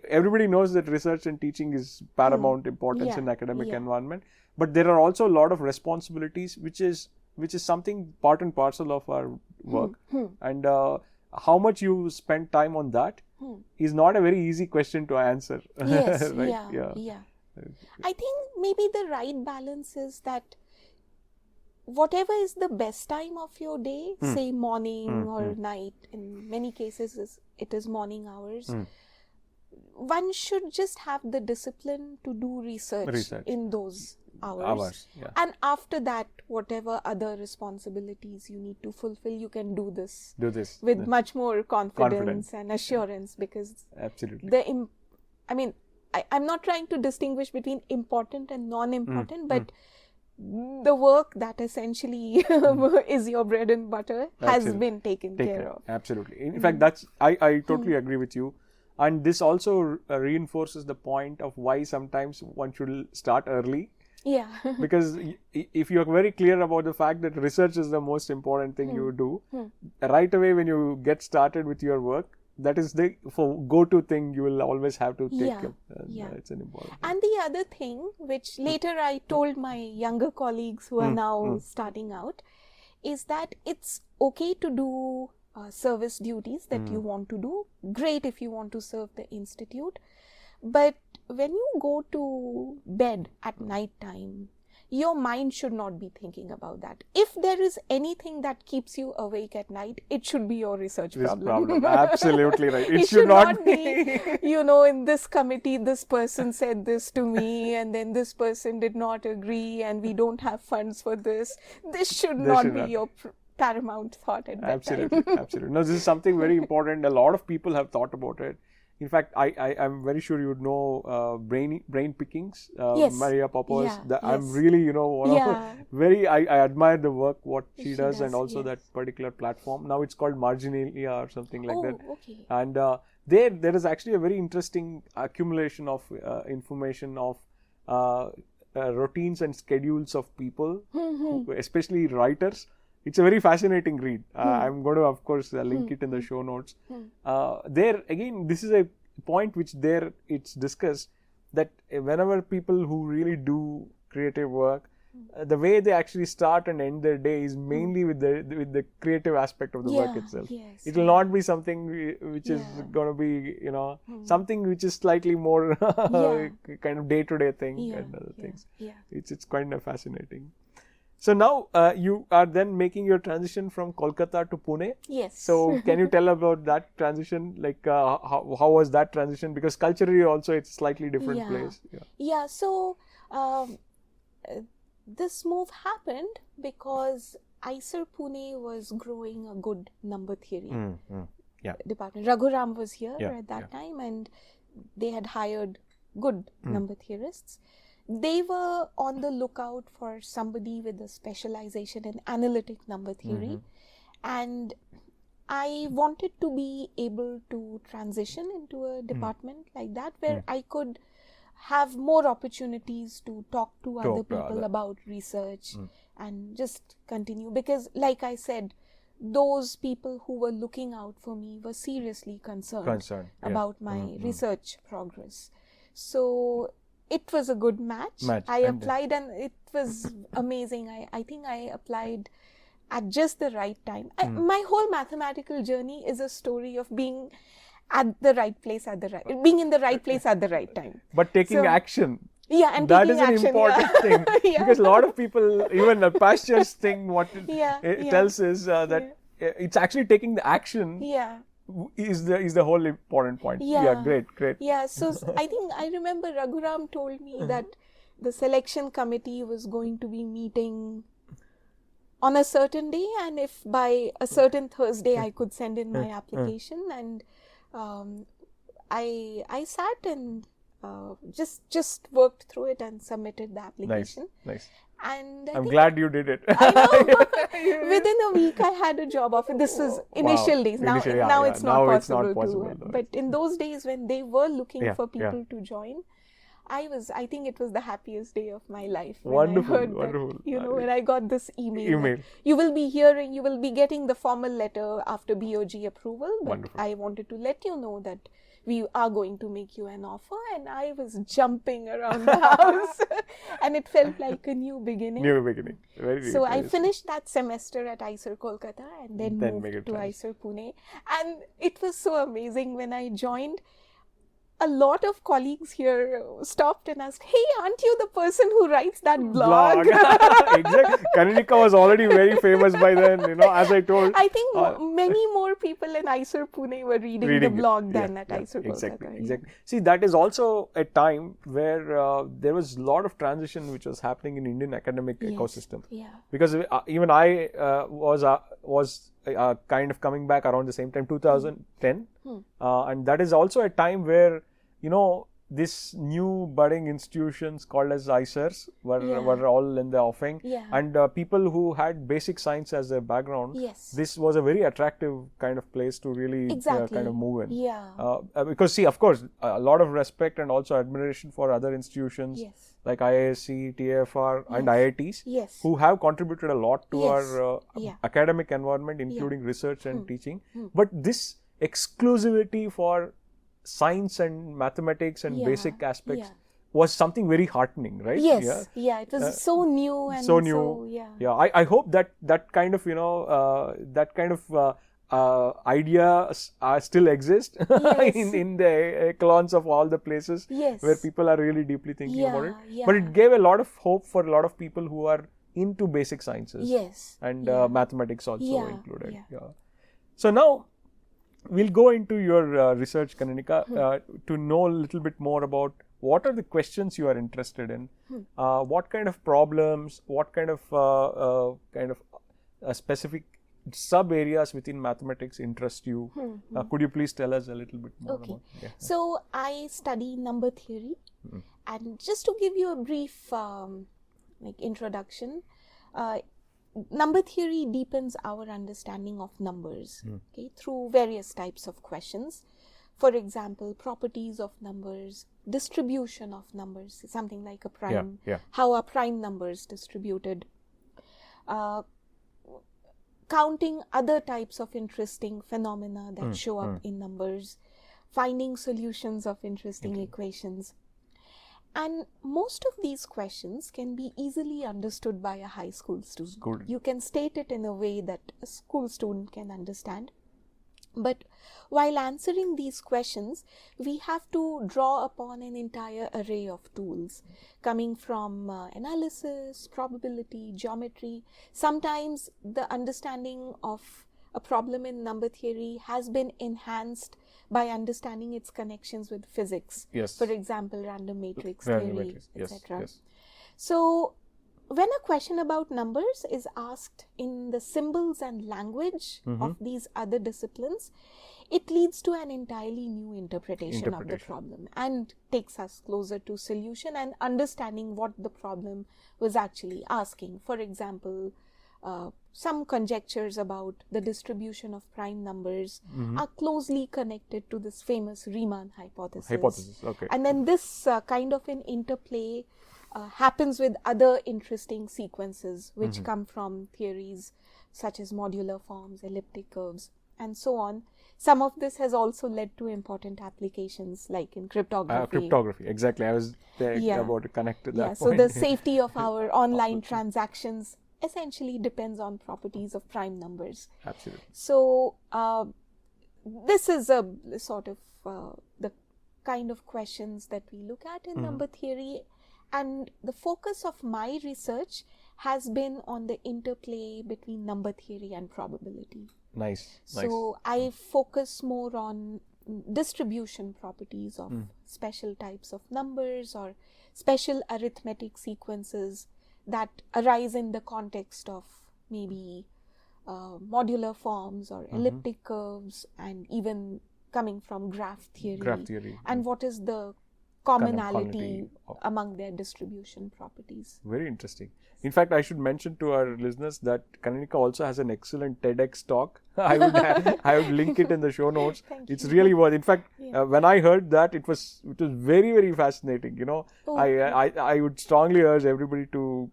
everybody knows that research and teaching is paramount importance in academic environment, but there are also a lot of responsibilities, which is something part and parcel of our work. And how much you spend time on that is not a very easy question to answer. Right? I think maybe the right balance is that whatever is the best time of your day, say morning or night, in many cases it is morning hours, one should just have the discipline to do research. In those hours. And after that, whatever other responsibilities you need to fulfill, you can do this with much more confidence and assurance, because I'm not trying to distinguish between important and non-important, but the work that essentially is your bread and butter has been taken care of. Absolutely. In fact, I totally agree with you. And this also reinforces the point of why sometimes one should start early. Because if you are very clear about the fact that research is the most important thing you do, right away when you get started with your work, that is the go-to thing you will always have to take. It's an important thing. And the other thing, which later I told my younger colleagues who are now starting out, is that it's okay to do service duties that you want to do. Great if you want to serve the institute. But when you go to bed at night time, your mind should not be thinking about that. If there is anything that keeps you awake at night, it should be your research problem. Absolutely right. It should not be, in this committee, this person said this to me, and then this person did not agree, and we don't have funds for this. This should not be your paramount thought at that Absolutely, time. absolutely. No, this is something very important. A lot of people have thought about it. In fact, I'm very sure you would know brain pickings, Yes. Maria Popper's. Yeah, I'm yes. really, one Yeah. of I admire the work what she does, and does, also yes. that particular platform. Now it's called Marginalia or something like that. Okay. And there is actually a very interesting accumulation of information of routines and schedules of people, especially writers. It's a very fascinating read. I'm going to, of course, link it in the show notes. There, again, this is a point which it's discussed that whenever people who really do creative work, the way they actually start and end their day is mainly with the creative aspect of the work itself. Yes, it will not be something which is going to be, something which is slightly more kind of day-to-day thing and other things. It's kind of fascinating. So now you are then making your transition from Kolkata to Pune. Yes. So can you tell about that transition? Like how was that transition? Because culturally also it's a slightly different place. Yeah. So this move happened because IISER Pune was growing a good number theory department. Raghuram was here at that time, and they had hired good number theorists. They were on the lookout for somebody with a specialization in analytic number theory, and I wanted to be able to transition into a department like that where I could have more opportunities to talk to other people about research and just continue, because like I said, those people who were looking out for me were seriously concerned about my research progress. So it was a good match. I applied and it was amazing. I think I applied at just the right time. My whole mathematical journey is a story of being at the right place being in the right place at the right time. But taking action. Yeah, and that taking is an action, important thing because a lot of people, even Pasteur's thing, what it tells is that it's actually taking the action. Is the whole important point. Great. Yeah, so I think I remember Raghuram told me that the selection committee was going to be meeting on a certain day, and if by a certain Thursday I could send in my application, and I sat and just worked through it and submitted the application. Nice. And I'm glad you did it. I know. Within a week, I had a job offer. This was initial days. Now it's not possible. But in those days when they were looking for people to join, I think it was the happiest day of my life. Wonderful. That, when I got this email. You will be getting the formal letter after BOG approval. But I wanted to let you know that we are going to make you an offer, and I was jumping around the house and it felt like a new beginning. Very so I finished that semester at IISER Kolkata and then moved to IISER Pune, and it was so amazing. When I joined, a lot of colleagues here stopped and asked, "Hey, aren't you the person who writes that blog?" Exactly. Kaneenika was already very famous by then, as I told. I think many more people in IISER Pune were reading the blog than at IISER Kolkata. Exactly. See, that is also a time where there was a lot of transition which was happening in Indian academic ecosystem. Because even I was kind of coming back around the same time, 2010. And that is also a time where this new budding institutions called as IISERs were all in the offing, and people who had basic science as their background, this was a very attractive kind of place to really kind of move in. Because see, of course, a lot of respect and also admiration for other institutions like IISc, TIFR and IITs who have contributed a lot to our academic environment, including research and teaching. But this exclusivity for science and mathematics and basic aspects was something very heartening, right? It was so new and so new. I hope that kind of idea still exist in the echelons of all the places where people are really deeply thinking about it. But it gave a lot of hope for a lot of people who are into basic sciences and mathematics also included. So now we'll go into your research, Kaneenika, to know a little bit more about what are the questions you are interested in, what kind of problems, what kind of specific sub areas within mathematics interest you. Could you please tell us a little bit more about? Yeah. So I study number theory, and just to give you a brief introduction, number theory deepens our understanding of numbers through various types of questions. For example, properties of numbers, distribution of numbers, something like a prime, how are prime numbers distributed, counting other types of interesting phenomena that show up in numbers, finding solutions of interesting equations. And most of these questions can be easily understood by a high school student. You can state it in a way that a school student can understand. But while answering these questions, we have to draw upon an entire array of tools coming from analysis, probability, geometry. Sometimes the understanding of a problem in number theory has been enhanced by understanding its connections with physics. For example, random matrix theory, etc. So when a question about numbers is asked in the symbols and language of these other disciplines, it leads to an entirely new interpretation of the problem and takes us closer to solution and understanding what the problem was actually asking. For example, some conjectures about the distribution of prime numbers are closely connected to this famous Riemann hypothesis. And then this kind of an interplay happens with other interesting sequences which come from theories such as modular forms, elliptic curves, and so on. Some of this has also led to important applications like in cryptography. Cryptography, exactly. I was about to connect to that point. So the safety of our online transactions essentially depends on properties of prime numbers. Absolutely. So this is a sort of the kind of questions that we look at in number theory. And the focus of my research has been on the interplay between number theory and probability. Nice. So I focus more on distribution properties of special types of numbers or special arithmetic sequences that arise in the context of maybe modular forms or elliptic curves, and even coming from graph theory. And what is the commonality among their distribution properties. Very interesting. In fact, I should mention to our listeners that Kaneenika also has an excellent TEDx talk. I would link it in the show notes. It's really worth. In fact, when I heard that, it was very, very fascinating. You know, I would strongly urge everybody to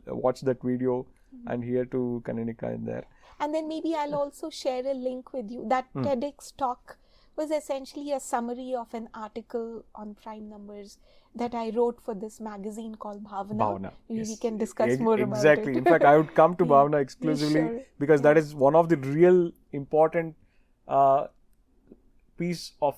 watch that video and hear to Kaneenika in there. And then maybe I'll also share a link with you. That TEDx talk was essentially a summary of an article on prime numbers that I wrote for this magazine called Bhavana. Maybe we can discuss more about it. Exactly. In fact, I would come to Bhavana exclusively because that is one of the real important piece of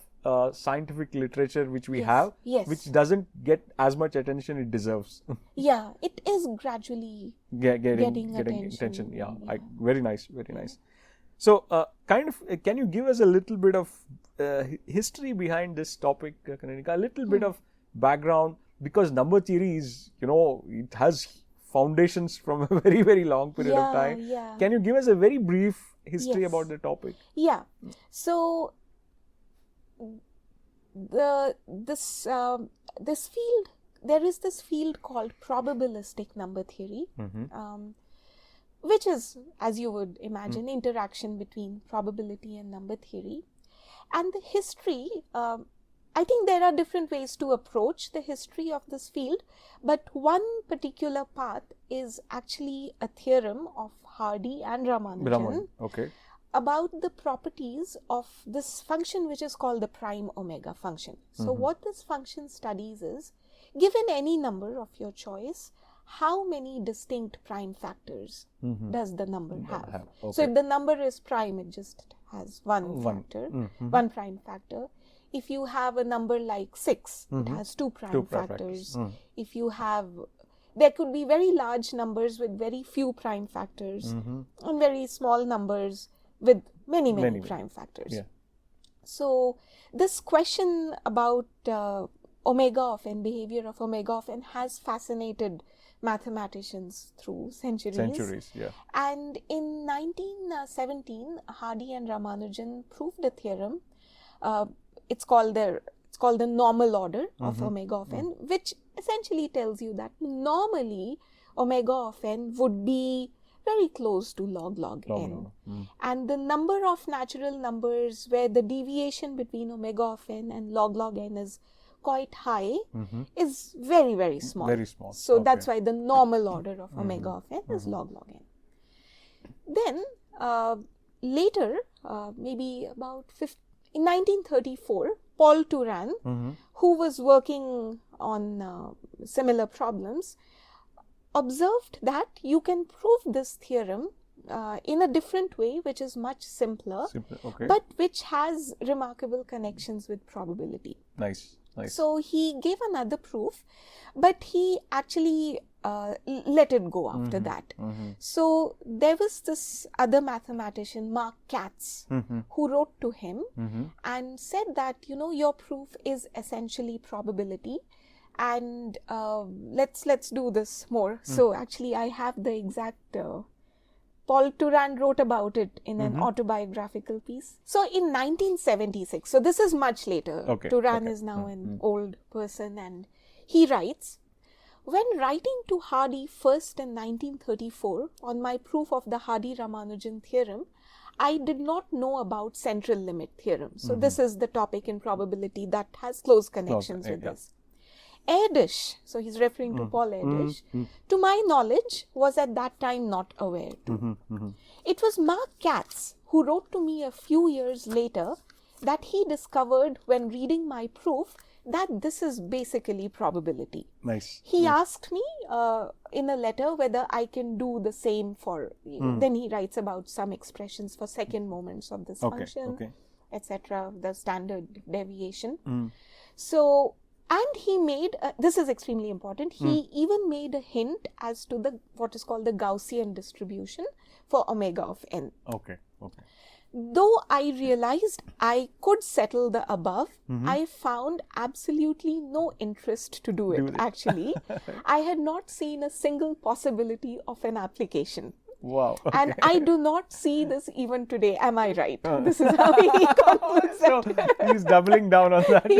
scientific literature which we have, which doesn't get as much attention it deserves. It is gradually getting attention. Very nice, very nice. So, can you give us a little bit of history behind this topic, Kaneenika? A little bit of background, because number theory is, it has foundations from a very, very long period of time. Can you give us a very brief history about the topic? So, this field, there is this field called probabilistic number theory. Which is, as you would imagine, interaction between probability and number theory. And the history, I think there are different ways to approach the history of this field, but one particular path is actually a theorem of Hardy and Ramanujan about the properties of this function which is called the prime omega function. So what this function studies is, given any number of your choice, how many distinct prime factors does the number have? So if the number is prime, it just has one factor, one prime factor. If you have a number like 6, it has two prime factors. If you have, there could be very large numbers with very few prime factors and very small numbers with many prime factors. So this question about omega of n, behavior of omega of n has fascinated mathematicians through centuries. Yeah. And in 1917, Hardy and Ramanujan proved a theorem. It's called the normal order of omega of n, which essentially tells you that normally omega of n would be very close to log n. And the number of natural numbers where the deviation between omega of n and log n is quite high is very, very small. Very small. So that's why the normal order of omega of n is log n. Then later, maybe about in 1934, Paul Turan, who was working on similar problems, observed that you can prove this theorem in a different way, which is much simpler, but which has remarkable connections with probability. Nice. So he gave another proof, but he actually let it go after that. So there was this other mathematician, Mark Katz, who wrote to him and said that, your proof is essentially probability, and let's do this more. So actually I have the exact Paul Turan wrote about it in an autobiographical piece. So in 1976, so this is much later, Turan is now an old person, and he writes, when writing to Hardy first in 1934 on my proof of the Hardy-Ramanujan theorem, I did not know about central limit theorem. So this is the topic in probability that has close connections with this. Erdős, so he's referring to Paul Erdős, to my knowledge, was at that time not aware to. It was Mark Katz who wrote to me a few years later that he discovered when reading my proof that this is basically probability. Nice. He asked me in a letter whether I can do the same for, then he writes about some expressions for second moments of this function, etc., the standard deviation. So, and he made, this is extremely important, he even made a hint as to what is called the Gaussian distribution for omega of n. Though I realized I could settle the above, I found absolutely no interest to do it, actually. I had not seen a single possibility of an application. Wow. And I do not see this even today. Am I right? This is how he concludes So he's doubling down on that.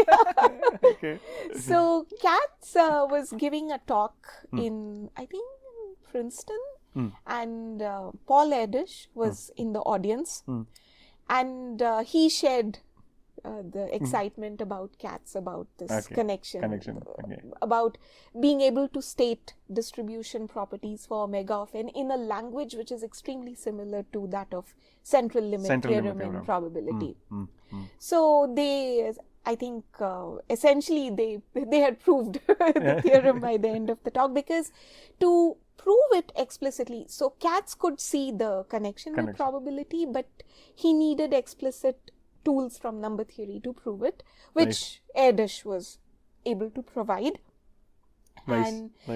So Katz was giving a talk in, I think, Princeton, and Paul Erdős was in the audience, and he shared the excitement about Katz, about this connection, about being able to state distribution properties for omega of n in a language which is extremely similar to that of central limit theorem in probability. So they, I think, essentially they had proved the theorem by the end of the talk, because to prove it explicitly, so Katz could see the connection with probability, but he needed explicit tools from number theory to prove it, which Erdős was able to provide.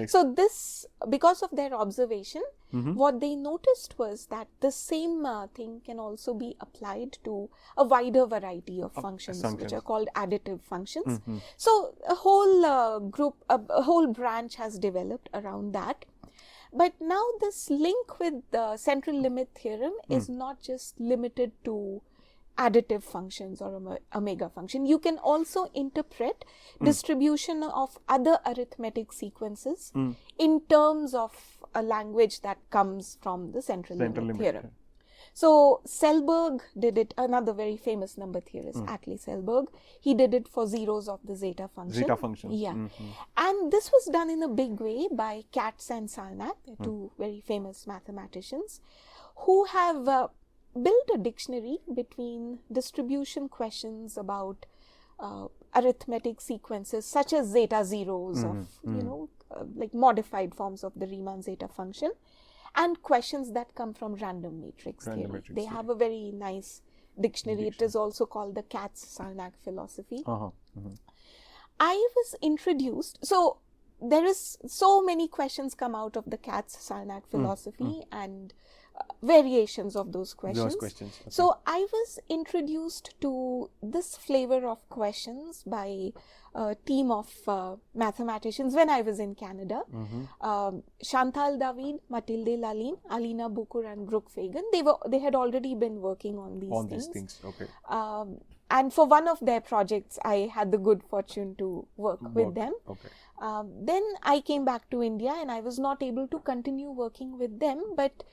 So this, because of their observation, what they noticed was that the same thing can also be applied to a wider variety of functions, which are called additive functions. So a whole group, a whole branch has developed around that. But now this link with the central limit theorem is not just limited to additive functions or omega function. You can also interpret distribution of other arithmetic sequences in terms of a language that comes from the central limit theorem. So Selberg did it, another very famous number theorist, Atle Selberg. He did it for zeros of the zeta function. Yeah. And this was done in a big way by Katz and Sarnak, two very famous mathematicians, who have built a dictionary between distribution questions about arithmetic sequences such as zeta zeros of, like modified forms of the Riemann zeta function, and questions that come from random matrix theory. They have a very nice dictionary. It is also called the Katz-Sarnak philosophy. I was introduced, so there is so many questions come out of the Katz-Sarnak philosophy and variations of those questions. So I was introduced to this flavor of questions by team of mathematicians when I was in Canada. Chantal David, Mathilde Lalline, Alina Bukur and Brooke Fagan, they had already been working on these things. Okay. And for one of their projects, I had the good fortune to work with them. Okay. Then I came back to India and I was not able to continue working with them, but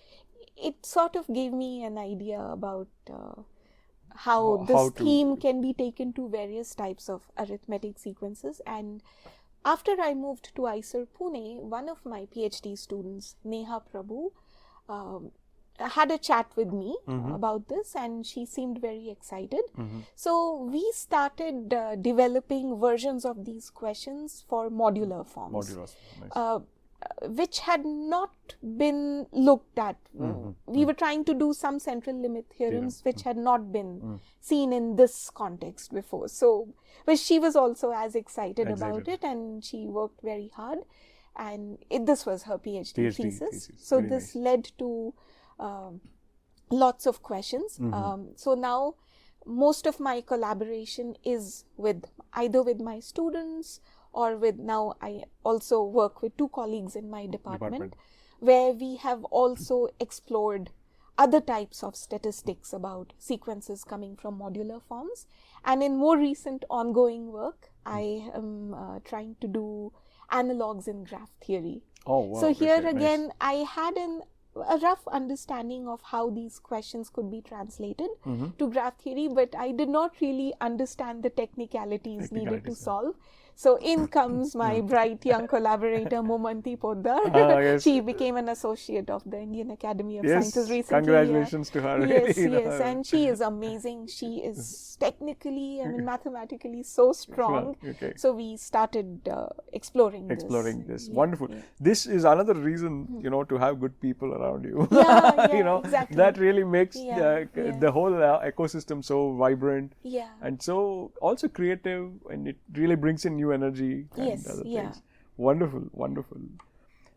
it sort of gave me an idea about how this theme can be taken to various types of arithmetic sequences. And after I moved to IISER Pune, one of my PhD students, Neha Prabhu, had a chat with me about this, and she seemed very excited. So we started developing versions of these questions for modular forms. Nice. Which had not been looked at. We were trying to do some central limit theorems which had not been seen in this context before. So, but she was also as excited about it, and she worked very hard. And this was her PhD thesis. So very this nice. led to lots of questions. So now most of my collaboration is either with my students, or now I also work with 2 colleagues in my department, where we have also explored other types of statistics about sequences coming from modular forms. And in more recent ongoing work, I am trying to do analogues in graph theory. Oh, wow. So here again, nice. I had a rough understanding of how these questions could be translated to graph theory, but I did not really understand the technicalities needed to solve. So in comes my bright young collaborator, Momanti Poddar. Yes. She became an associate of the Indian Academy of Sciences recently. Congratulations to her. Yes, and she is amazing. She is technically, mathematically so strong. Okay. So we started exploring this. Wonderful. This is another reason, to have good people around you. Exactly. That really makes the whole ecosystem so vibrant and so also creative, and it really brings in new energy and other things. Wonderful.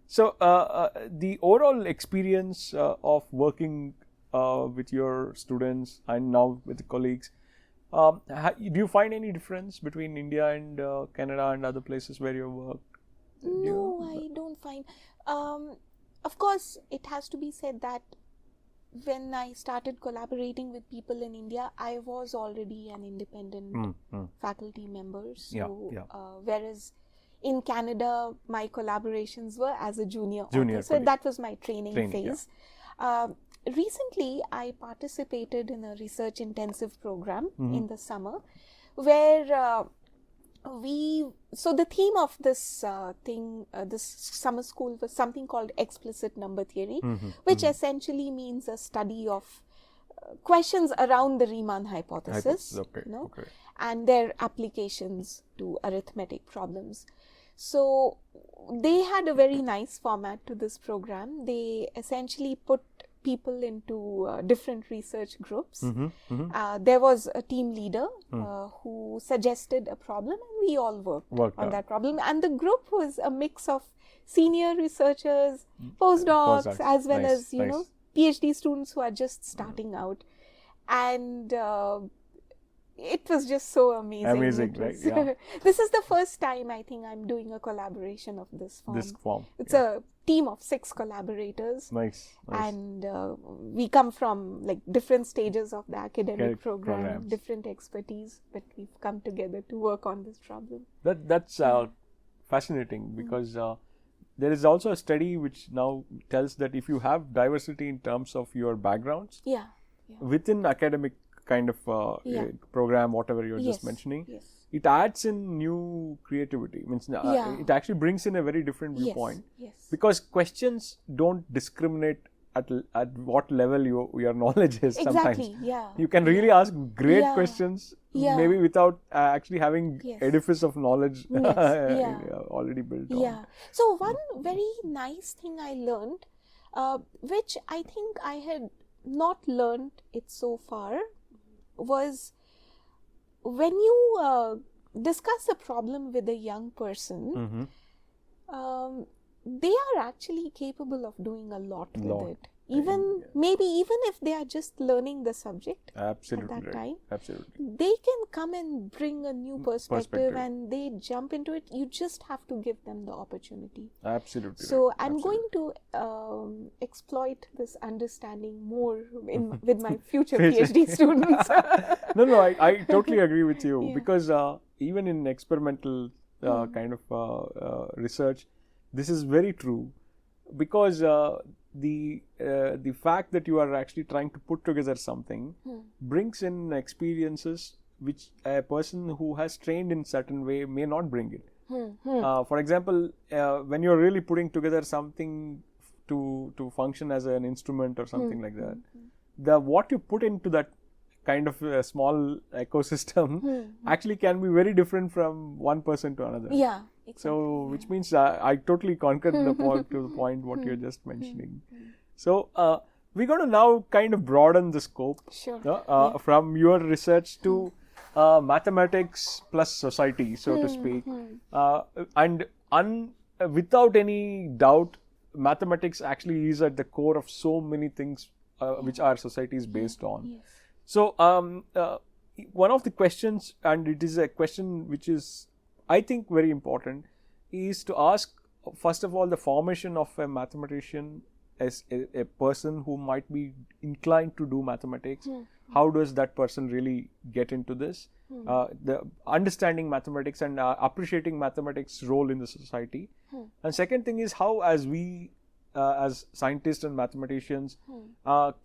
So the overall experience of working with your students and now with the colleagues, do you find any difference between India and Canada and other places where you worked? No, I don't find. Of course, it has to be said that when I started collaborating with people in India, I was already an independent faculty member. So, whereas in Canada, my collaborations were as a junior author. So that was my training phase. Recently, I participated in a research intensive program in the summer, where so the theme of this this summer school was something called explicit number theory, which essentially means a study of questions around the Riemann hypothesis, and their applications to arithmetic problems. So they had a very nice format to this program. They essentially put people into different research groups. There was a team leader who suggested a problem, and we all worked on that problem. And the group was a mix of senior researchers, postdocs, as well as PhD students who are just starting out. And it was just so amazing. Right? This is the first time I think I'm doing a collaboration of this form. It's a team of 6 collaborators. Nice. And we come from different stages of the academic program, different expertise, but we've come together to work on this problem. That's fascinating, because there is also a study which now tells that if you have diversity in terms of your backgrounds within academic kind of program, whatever you're just mentioning, it adds in new creativity. It actually brings in a very different viewpoint, because questions don't discriminate at what level your knowledge is. Sometimes you can really ask great questions, maybe without actually having edifice of knowledge already built on. So one very nice thing I learned, which I think I had not learned it so far, was when you discuss a problem with a young person, they are actually capable of doing a lot with it. Maybe even if they are just learning the subject Absolutely at that time, absolutely. they can come and bring a new perspective and they jump into it. You just have to give them the opportunity. Absolutely. So I'm going to exploit this understanding more with my future PhD students. No, I totally agree with you because even in experimental kind of research, this is very true because the fact that you are actually trying to put together something brings in experiences which a person who has trained in certain way may not bring it. For example, when you're really putting together something to function as an instrument or something like that, what you put into that kind of a small ecosystem actually can be very different from one person to another. Yeah, exactly. So, which means I totally concur to the point what you're just mentioning. So, we're going to now kind of broaden the scope from your research to mathematics plus society, so to speak. And without any doubt, mathematics actually is at the core of so many things which our society is based on. Yes. So, one of the questions, and it is a question which is, I think, very important, is to ask, first of all, the formation of a mathematician as a person who might be inclined to do mathematics. How does that person really get into this? The understanding mathematics and appreciating mathematics' role in the society. And second thing is how, as we as scientists and mathematicians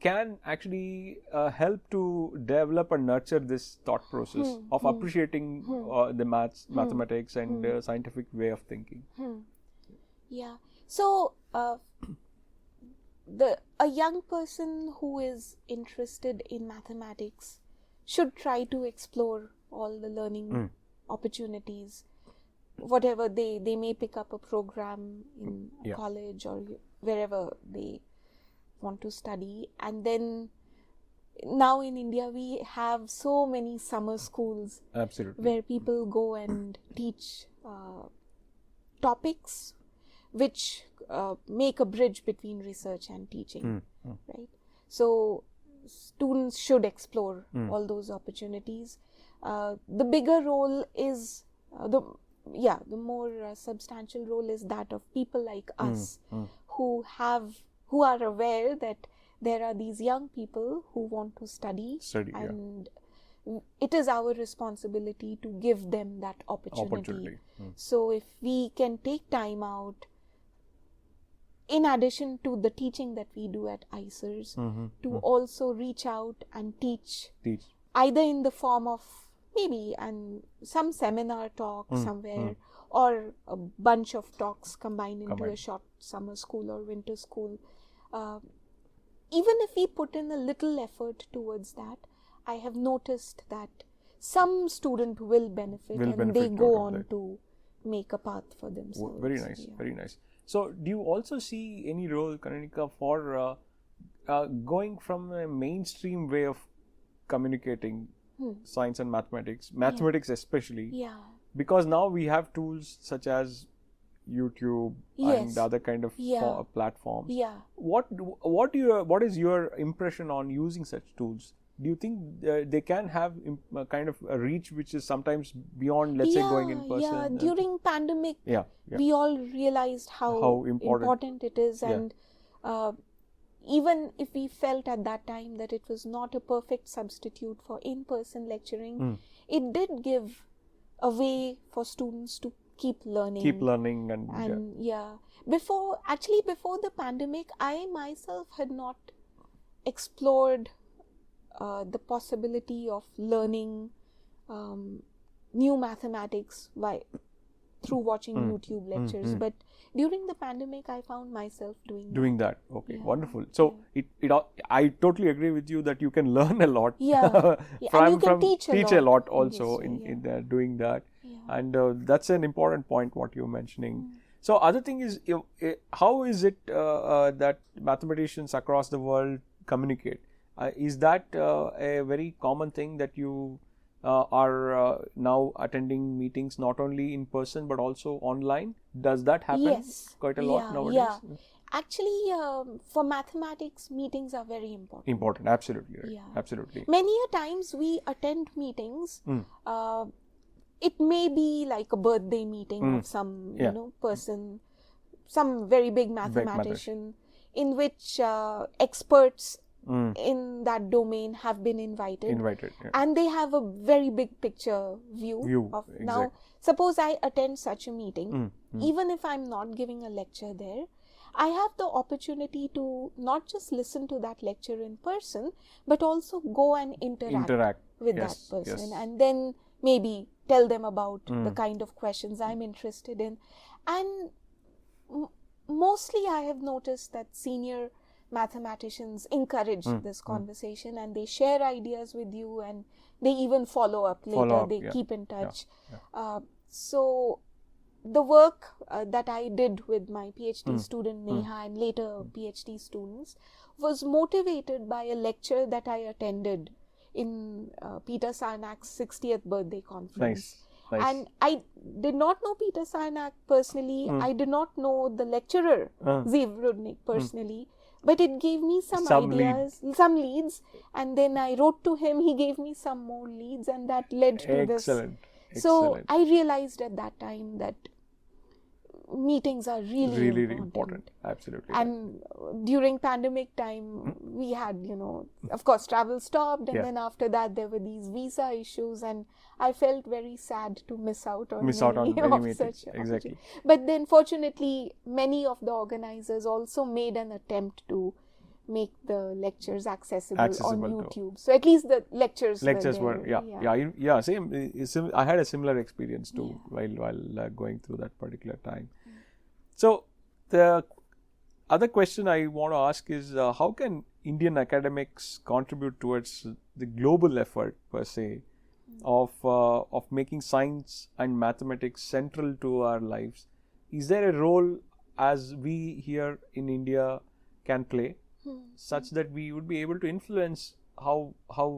can actually help to develop and nurture this thought process of appreciating the mathematics and scientific way of thinking. Yeah. So a young person who is interested in mathematics should try to explore all the learning opportunities. Whatever they may pick up a program in college or wherever they want to study. And then now in India we have so many summer schools where people go and teach topics which make a bridge between research and teaching, right? So students should explore all those opportunities. The bigger role is the more substantial role is that of people like us who are aware that there are these young people who want to study and it is our responsibility to give them that opportunity. So if we can take time out, in addition to the teaching that we do at IISERs, to also reach out and teach either in the form of maybe some seminar talk somewhere or a bunch of talks combined into a short summer school or winter school. Even if we put in a little effort towards that, I have noticed that some student will benefit and they go on to make a path for themselves. Very nice, very nice. So, do you also see any role, Kaneenika, for going from a mainstream way of communicating science and mathematics especially, because now we have tools such as YouTube and other kind of platforms. What is your impression on using such tools? Do you think they can have kind of a reach which is sometimes beyond, let's say, going in person? Yeah, during pandemic, we all realized how important it is, and even if we felt at that time that it was not a perfect substitute for in-person lecturing, it did give a way for students to keep learning and before the pandemic, I myself had not explored the possibility of learning new mathematics through watching YouTube lectures, but during the pandemic I found myself doing that. Okay, wonderful. So I totally agree with you that you can learn a lot and you can teach a lot also in doing that, and that's an important point what you're mentioning. So other thing is, how is it that mathematicians across the world communicate? Is that a very common thing that you are now attending meetings not only in person but also online? Does that happen quite a lot nowadays? Yeah. Actually, for mathematics, meetings are very important. Important, absolutely right. Yeah. Absolutely. Many a times we attend meetings. It may be like a birthday meeting of some person, some very big mathematician, in which experts in that domain have been invited, and they have a very big picture view of now. Suppose I attend such a meeting, even if I'm not giving a lecture there, I have the opportunity to not just listen to that lecture in person, but also go and interact with that person, and then maybe tell them about the kind of questions I'm interested in. And mostly I have noticed that senior mathematicians encourage this conversation, and they share ideas with you, and they even follow up later. They keep in touch. So the work that I did with my PhD student Neha and later PhD students was motivated by a lecture that I attended in Peter Sarnak's 60th birthday conference. Nice. And I did not know Peter Sarnak personally. I did not know the lecturer, Zeev Rudnick, personally. But it gave me some ideas, some leads. And then I wrote to him. He gave me some more leads. And that led to this. So I realized at that time that meetings are really important. Absolutely. And during pandemic time, we had, of course, travel stopped, and then after that there were these visa issues, and I felt very sad to miss out on many meetings. Exactly. But then fortunately, many of the organizers also made an attempt to make the lectures accessible on YouTube. So at least the lectures were there. Same. I had a similar experience too while going through that particular time. So the other question I want to ask is how can Indian academics contribute towards the global effort per se of making science and mathematics central to our lives? Is there a role as we here in India can play such that we would be able to influence how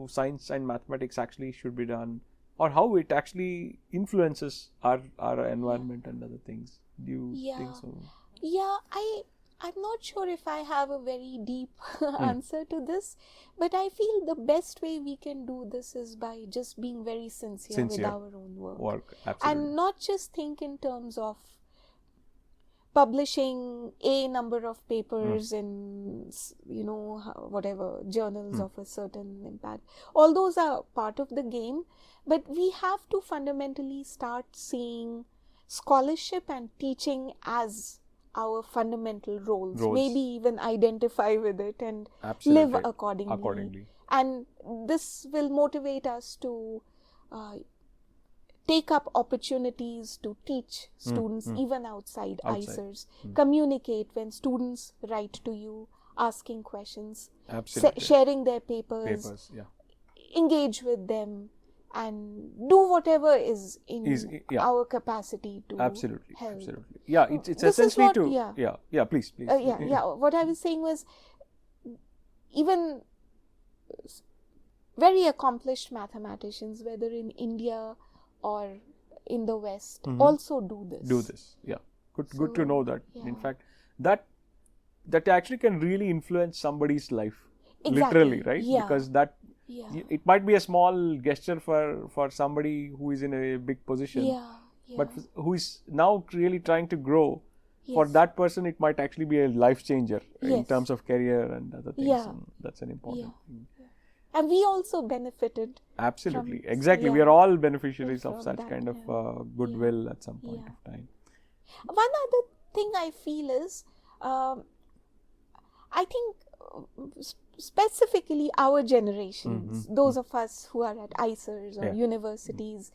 science and mathematics actually should be done, or how it actually influences our environment and other things? Do you think so? Yeah, I'm not sure if I have a very deep answer to this, but I feel the best way we can do this is by just being very sincere with our own work. Absolutely. And not just think in terms of publishing a number of papers in, whatever journals of a certain impact. All those are part of the game, but we have to fundamentally start seeing scholarship and teaching as our fundamental roles. Maybe even identify with it and live accordingly. And this will motivate us to take up opportunities to teach students even outside IISERs, communicate when students write to you asking questions, sharing their papers, engage with them, and do whatever is in our capacity to help. Absolutely. Yeah, it's essentially please. What I was saying was, even very accomplished mathematicians, whether in India or in the West, also do this. Good to know that. In fact, that actually can really influence somebody's life, literally, right? Because that it might be a small gesture for somebody who is in a big position, but who is now really trying to grow. For that person, it might actually be a life changer in terms of career and other things. And that's an important thing. And we also benefited. Absolutely. Exactly. We are all beneficiaries of such kind of goodwill at some point of time. One other thing I feel is, I think specifically our generations, those of us who are at IISERs or universities,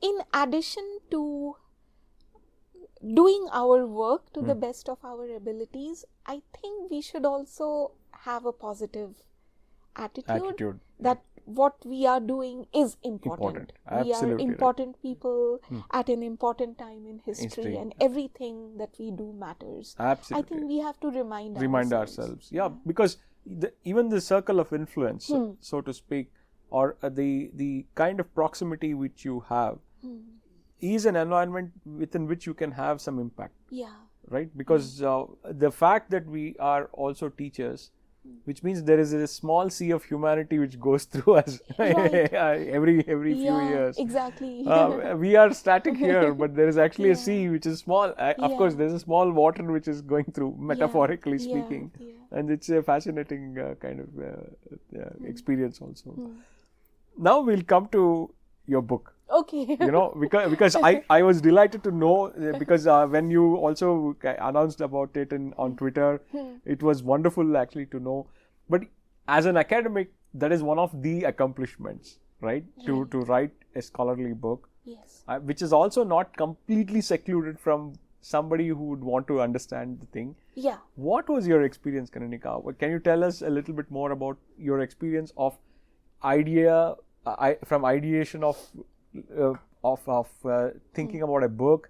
in addition to doing our work to the best of our abilities, I think we should also have a positive attitude that what we are doing is important. We are important people at an important time in history, and everything that we do matters. Absolutely. I think we have to remind ourselves. Yeah, because even the circle of influence, so to speak, or the kind of proximity which you have is an environment within which you can have some impact. right? Because the fact that we are also teachers, which means there is a small sea of humanity which goes through us Right. every few years. Exactly. We are static here, but there is actually a Yeah. sea which is small. Of Yeah. course, there's a small water which is going through, metaphorically Yeah. speaking, Yeah. and it's a fascinating kind of experience also. Now we'll come to your book. Okay. Because I was delighted to know, because when you also announced about it on Twitter, it was wonderful actually to know. But as an academic, that is one of the accomplishments, right? To write a scholarly book, Yes. which is also not completely secluded from somebody who would want to understand the thing. Yeah. What was your experience, Kaneenika? Can you tell us a little bit more about your experience of from ideation of thinking about a book,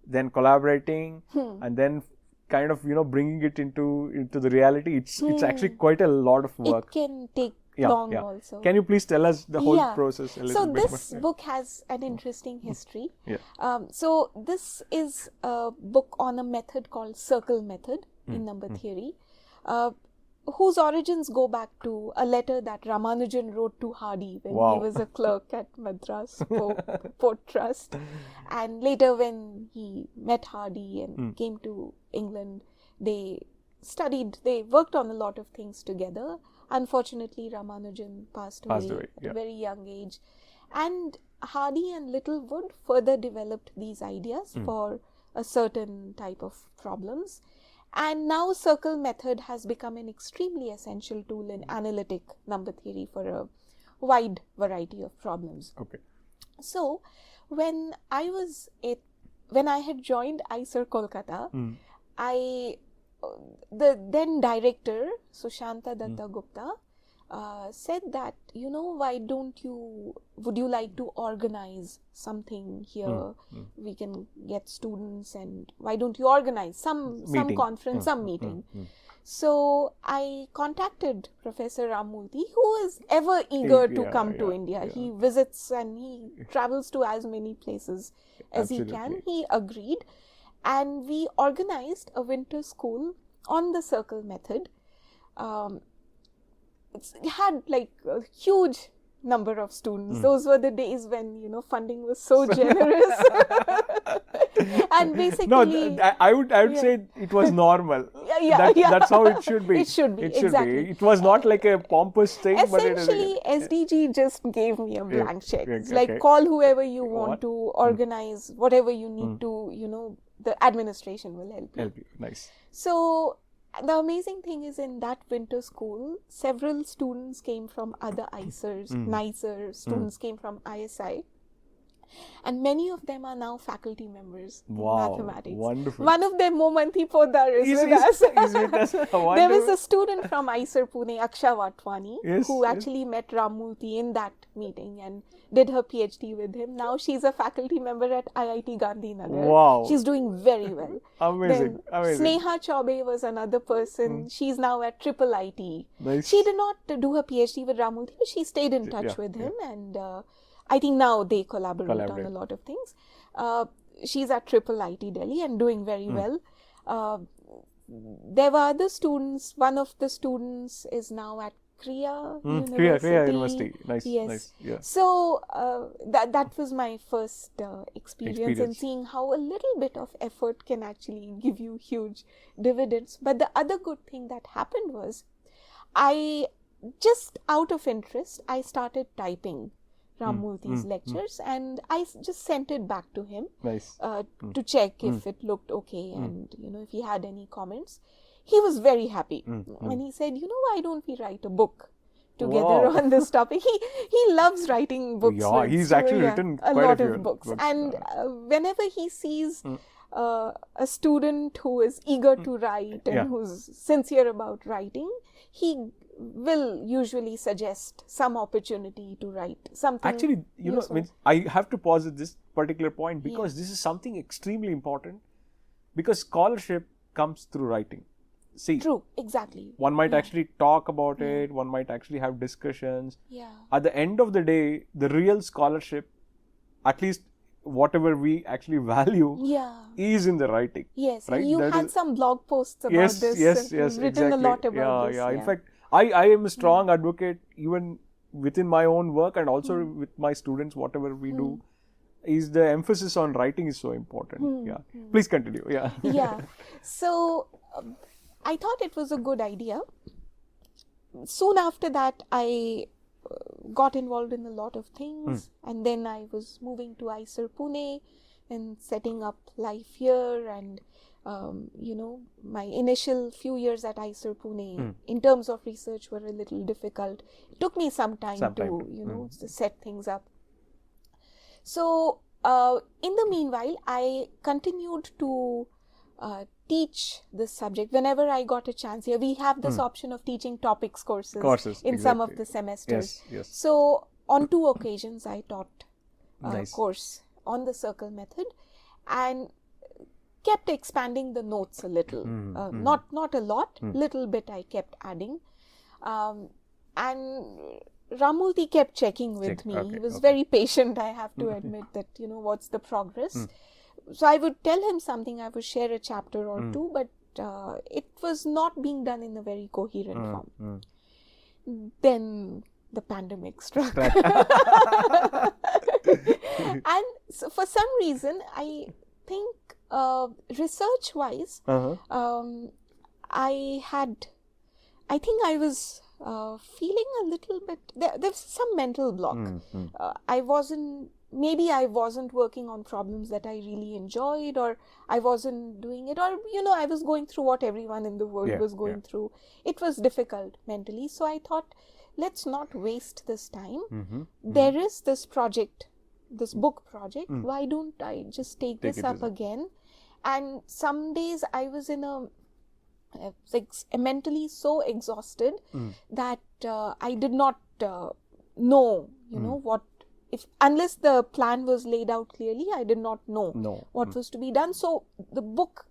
then collaborating, and then kind of bringing it into the reality? It's actually quite a lot of work. It can take long also. Can you please tell us the whole process a little bit? So this book has an interesting history. Yeah. So this is a book on a method called circle method in number theory, whose origins go back to a letter that Ramanujan wrote to Hardy when he was a clerk at Madras Port Trust. And later when he met Hardy and came to England, they worked on a lot of things together. Unfortunately, Ramanujan passed away at a very young age. And Hardy and Littlewood further developed these ideas for a certain type of problems. And now circle method has become an extremely essential tool in analytic number theory for a wide variety of problems. Okay. So when I had joined IISER Kolkata, the then director Sushanta Datta Gupta said that, would you like to organize something here? We can get students, and why don't you organize some conference, some meeting? So I contacted Professor Ramurthy, who is ever eager to come to India. He visits and he travels to as many places as he can. He agreed, and we organized a winter school on the circle method. It had like a huge number of students. Those were the days when funding was so generous. And basically, I would say it was normal. That's how it should be. It should be. Exactly. It was not like a pompous thing. Essentially, SDG just gave me a blank check. It's like, call whoever you want to, organize whatever you need to. The administration will help you. Nice. So the amazing thing is, in that winter school, several students came from other IISERs, NICER, students came from ISI. And many of them are now faculty members in mathematics. Wonderful. One of them, Momanthi Poddar, is with us. There was a student from IISER Pune, Aksha Watwani, who actually met Ramurthy in that meeting and did her PhD with him. Now she's a faculty member at IIT Gandhinagar. Wow. She's doing very well. Amazing. Sneha Chaube was another person. She's now at IIIT. Nice. She did not do her PhD with Ramurthy, but she stayed in touch with him, and I think now they collaborate on a lot of things. She's at IIIT Delhi and doing very well. There were other students. One of the students is now at Kriya University. Nice. Yes. Nice. Yeah. So that was my first experience in seeing how a little bit of effort can actually give you huge dividends. But the other good thing that happened was, just out of interest, I started typing Ramurthy's lectures, and I just sent it back to him to check if it looked okay and if he had any comments. He was very happy and he said, why don't we write a book together on this topic? He loves writing books. Yeah, he's actually written a quite lot a few of books. And whenever he sees a student who is eager to write and who's sincere about writing, he will usually suggest some opportunity to write something. Actually, I have to pause at this particular point because this is something extremely important, because scholarship comes through writing. See, true, exactly. One might actually talk about it, one might actually have discussions. Yeah. At the end of the day, the real scholarship, at least whatever we actually value is in the writing. Yes, right? you That had is, some blog posts about yes, this. Yes, You've written exactly. a lot about this. Yeah. In fact, I am a strong advocate even within my own work and also with my students, whatever we do, is the emphasis on writing is so important. Please continue. So I thought it was a good idea. Soon after that, I got involved in a lot of things, and then I was moving to IISER Pune and setting up life here, and my initial few years at IISER Pune in terms of research were a little difficult. It took me some time to set things up. So in the meanwhile, I continued to teach this subject whenever I got a chance. Here we have this option of teaching topics courses in some of the semesters. So on 2 occasions I taught a course on the circle method and kept expanding the notes a little. Not a lot, little bit I kept adding. And Ramulti kept checking with me. He was very patient, I have to admit, that, what's the progress. So I would tell him something, I would share a chapter or two, but it was not being done in a very coherent form. Then the pandemic struck. And so for some reason, I think research-wise, I think I was feeling a little bit, there's some mental block. Maybe I wasn't working on problems that I really enjoyed, or I wasn't doing it, or, I was going through what everyone in the world was going through. It was difficult mentally. So I thought, let's not waste this time. There is this project, this book project. Why don't I just take this up again? And some days I was in mentally so exhausted that I did not know, what, unless the plan was laid out clearly, I did not know what was to be done. So the book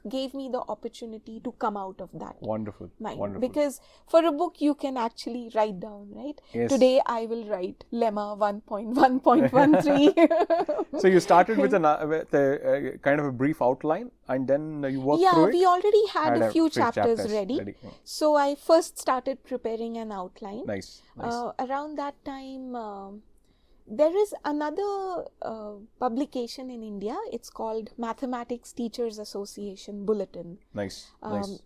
gave me the opportunity to come out of that mind. Wonderful. Because for a book you can actually write down, right? Yes. Today I will write lemma 1.1.13. So you started with a kind of a brief outline, and then you worked through it? Yeah, we already had a few chapters ready. So I first started preparing an outline. Nice. Around that time, there is another publication in India. It's called Mathematics Teachers Association Bulletin. Nice.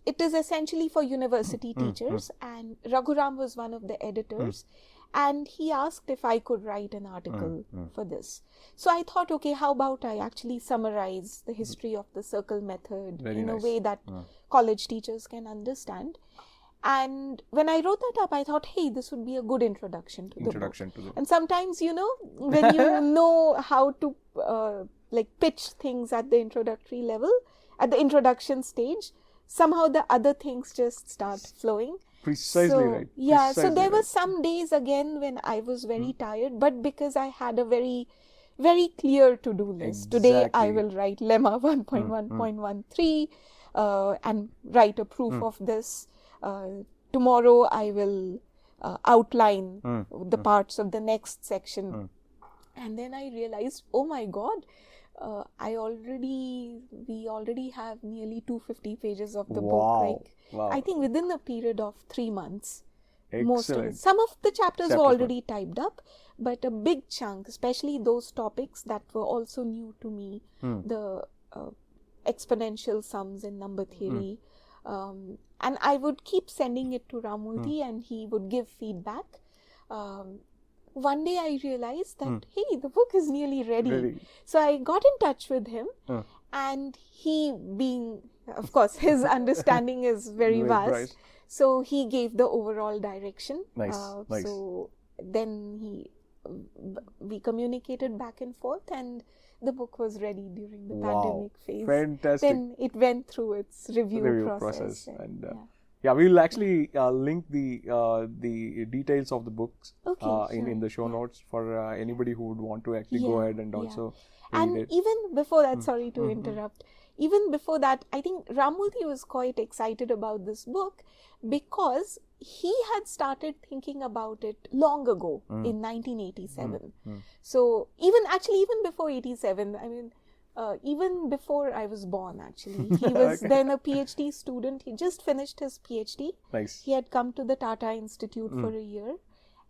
It is essentially for university teachers, and Raghuram was one of the editors, and he asked if I could write an article for this. So I thought, okay, how about I actually summarize the history of the circle method in a way that college teachers can understand. And when I wrote that up, I thought, hey, this would be a good introduction to the book. And sometimes, when you know how to pitch things at the introductory level, at the introduction stage, somehow the other things just start flowing. Precisely right. Yeah, so there were some days again when I was very tired, but because I had a very, very clear to-do list. Today I will write lemma 1.1.13 and write a proof of this. Tomorrow I will outline the parts of the next section. And then I realized, oh my God, we already have nearly 250 pages of the book. I think within a period of 3 months. Most of it. Some of the chapters were already typed up, but a big chunk, especially those topics that were also new to me, the exponential sums in number theory. And I would keep sending it to Ramulti and he would give feedback. One day I realized that, hey, the book is nearly ready. So I got in touch with him and he being, of course, his understanding is very vast. So he gave the overall direction. Nice. So then we communicated back and forth, and the book was ready during the pandemic phase. Fantastic. Then it went through its review process. And we will actually link the details of the books in the show notes for anybody who would want to actually go ahead and also read it. Even before that, sorry to interrupt, even before that, I think Ramurthy was quite excited about this book because he had started thinking about it long ago in 1987. So even before 87, I mean, even before I was born, actually. He was then a PhD student. He just finished his PhD. Nice. He had come to the Tata Institute for a year,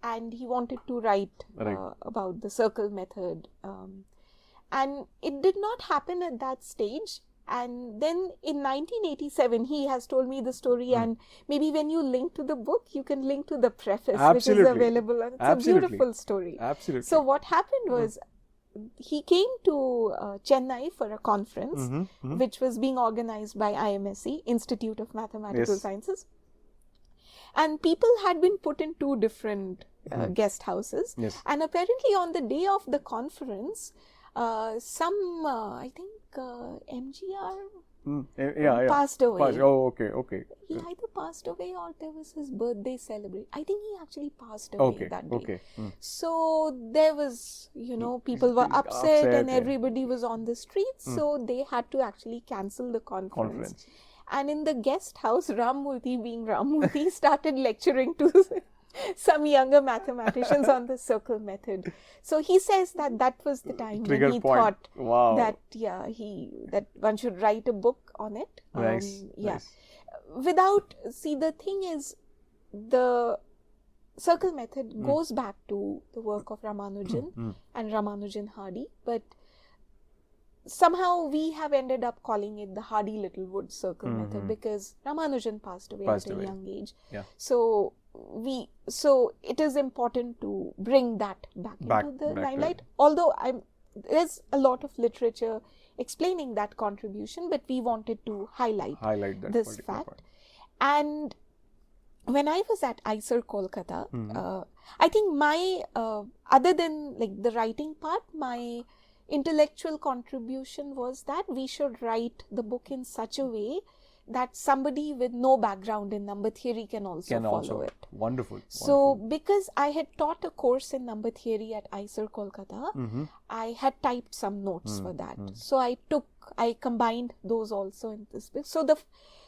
and he wanted to write about the circle method. And it did not happen at that stage. And then in 1987, he has told me the story, and maybe when you link to the book, you can link to the preface, which is available. And it's a beautiful story. Absolutely. So what happened was, he came to Chennai for a conference, which was being organized by IMSC, Institute of Mathematical Sciences. And people had been put in two different guest houses. And apparently on the day of the conference, I think MGR passed away. Okay. He either passed away or there was his birthday celebration. I think he actually passed away that day. So there was, people were upset and everybody was on the streets. So they had to actually cancel the conference. And in the guest house, Ramurthy, being Ramurthy, started lecturing to some younger mathematicians on the circle method. So he says that was the time when he thought that that one should write a book on it. Nice. The thing is, the circle method goes back to the work of Ramanujan and Ramanujan Hardy, but somehow we have ended up calling it the Hardy-Littlewood circle method because Ramanujan passed away at a young age. So it is important to bring that back into the limelight. Although there's a lot of literature explaining that contribution, but we wanted to highlight that this fact. Point. And when I was at IISER Kolkata, I think my other than like the writing part, my intellectual contribution was that we should write the book in such a way that somebody with no background in number theory can also follow it. Wonderful. So because I had taught a course in number theory at IISER Kolkata, I had typed some notes for that. So I combined those also in this book. So the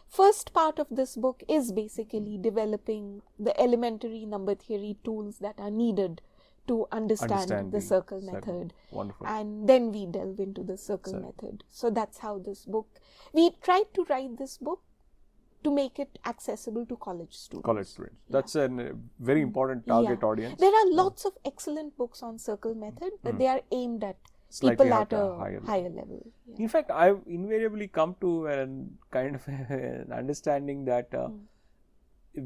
first part of this book is basically developing the elementary number theory tools that are needed to understand the circle method. Wonderful. And then we delve into the circle method. So that's how this book, we tried to write this book to make it accessible to college students. That's a very important target audience. There are lots of excellent books on circle method, but they are aimed at people at a higher level. In fact, I've invariably come to a kind of an understanding that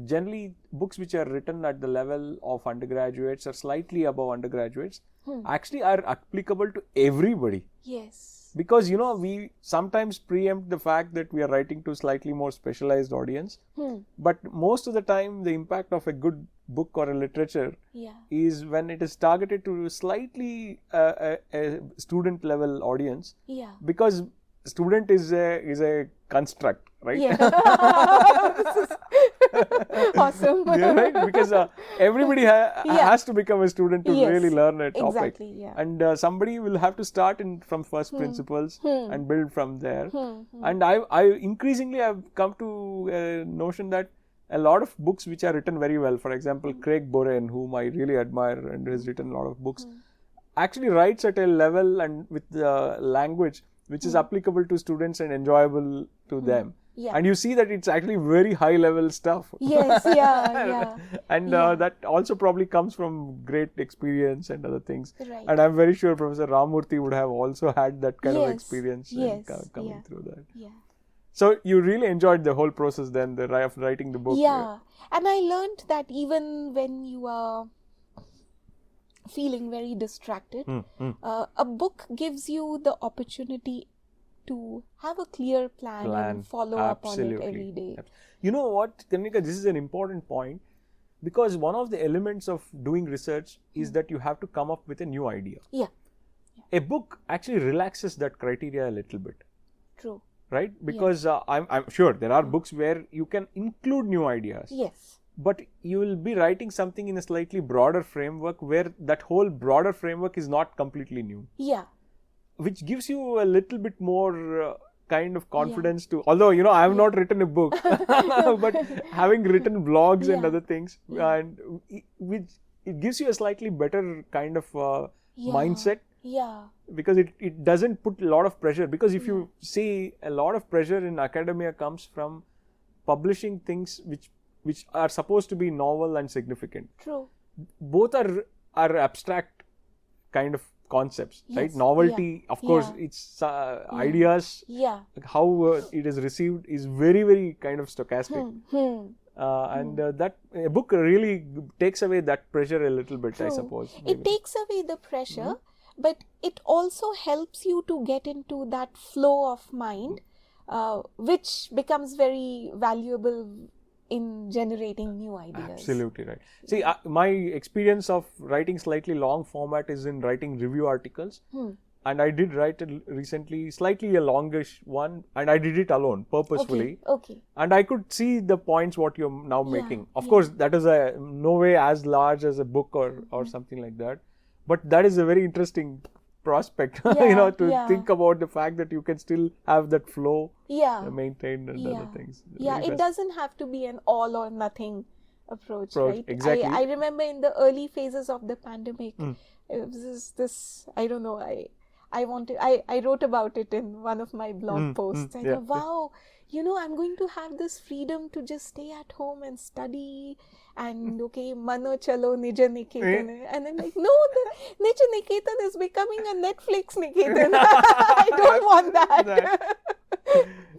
generally books which are written at the level of undergraduates or slightly above undergraduates actually are applicable to everybody. Yes. Because we sometimes preempt the fact that we are writing to slightly more specialized audience, but most of the time the impact of a good book or a literature is when it is targeted to slightly a student level audience, because student is a construct, right? Awesome. Right? Because everybody has to become a student to really learn a topic. Exactly, and somebody will have to start from first principles and build from there. And I increasingly have come to a notion that a lot of books which are written very well, for example, Craig Boren, whom I really admire and has written a lot of books, actually writes at a level and with the language which is applicable to students and enjoyable to them. And you see that it's actually very high level stuff. Yes, And that also probably comes from great experience and other things. Right. And I'm very sure Professor Ramurthy would have also had that kind of experience coming through that. So you really enjoyed the whole process then, the of writing the book. And I learned that even when you are feeling very distracted, a book gives you the opportunity to have a clear plan and follow up on it every day. You know what, Kanika, this is an important point, because one of the elements of doing research is that you have to come up with a new idea. A book actually relaxes that criteria a little bit. True. Right? Because I'm sure there are books where you can include new ideas. Yes. But you will be writing something in a slightly broader framework where that whole broader framework is not completely new. Yeah. Which gives you a little bit more kind of confidence to, although, I have not written a book, but having written blogs and other things, and which it gives you a slightly better kind of mindset. Yeah. Because it doesn't put a lot of pressure. Because if you see, a lot of pressure in academia comes from publishing things which are supposed to be novel and significant. True. Both are abstract kind of concepts, right? Novelty, of course, it's ideas. How it is received is very, very kind of stochastic. And that a book really takes away that pressure a little bit, I suppose. Maybe. It takes away the pressure, but it also helps you to get into that flow of mind, which becomes very valuable in generating new ideas. Absolutely right. See, my experience of writing slightly long format is in writing review articles. And I did write recently slightly a longish one, and I did it alone, purposefully. Okay. And I could see the points what you're now making. Of course, that is no way as large as a book or something like that. But that is a very interesting prospect, to think about the fact that you can still have that flow maintained and other things. It doesn't have to be an all or nothing approach, right? Exactly. I remember in the early phases of the pandemic, it was this, I don't know, I wrote about it in one of my blog posts. I thought, wow, I'm going to have this freedom to just stay at home and study, and mano chalo nija niketan. And I'm like, no, the nija niketan is becoming a Netflix niketan. I don't want that.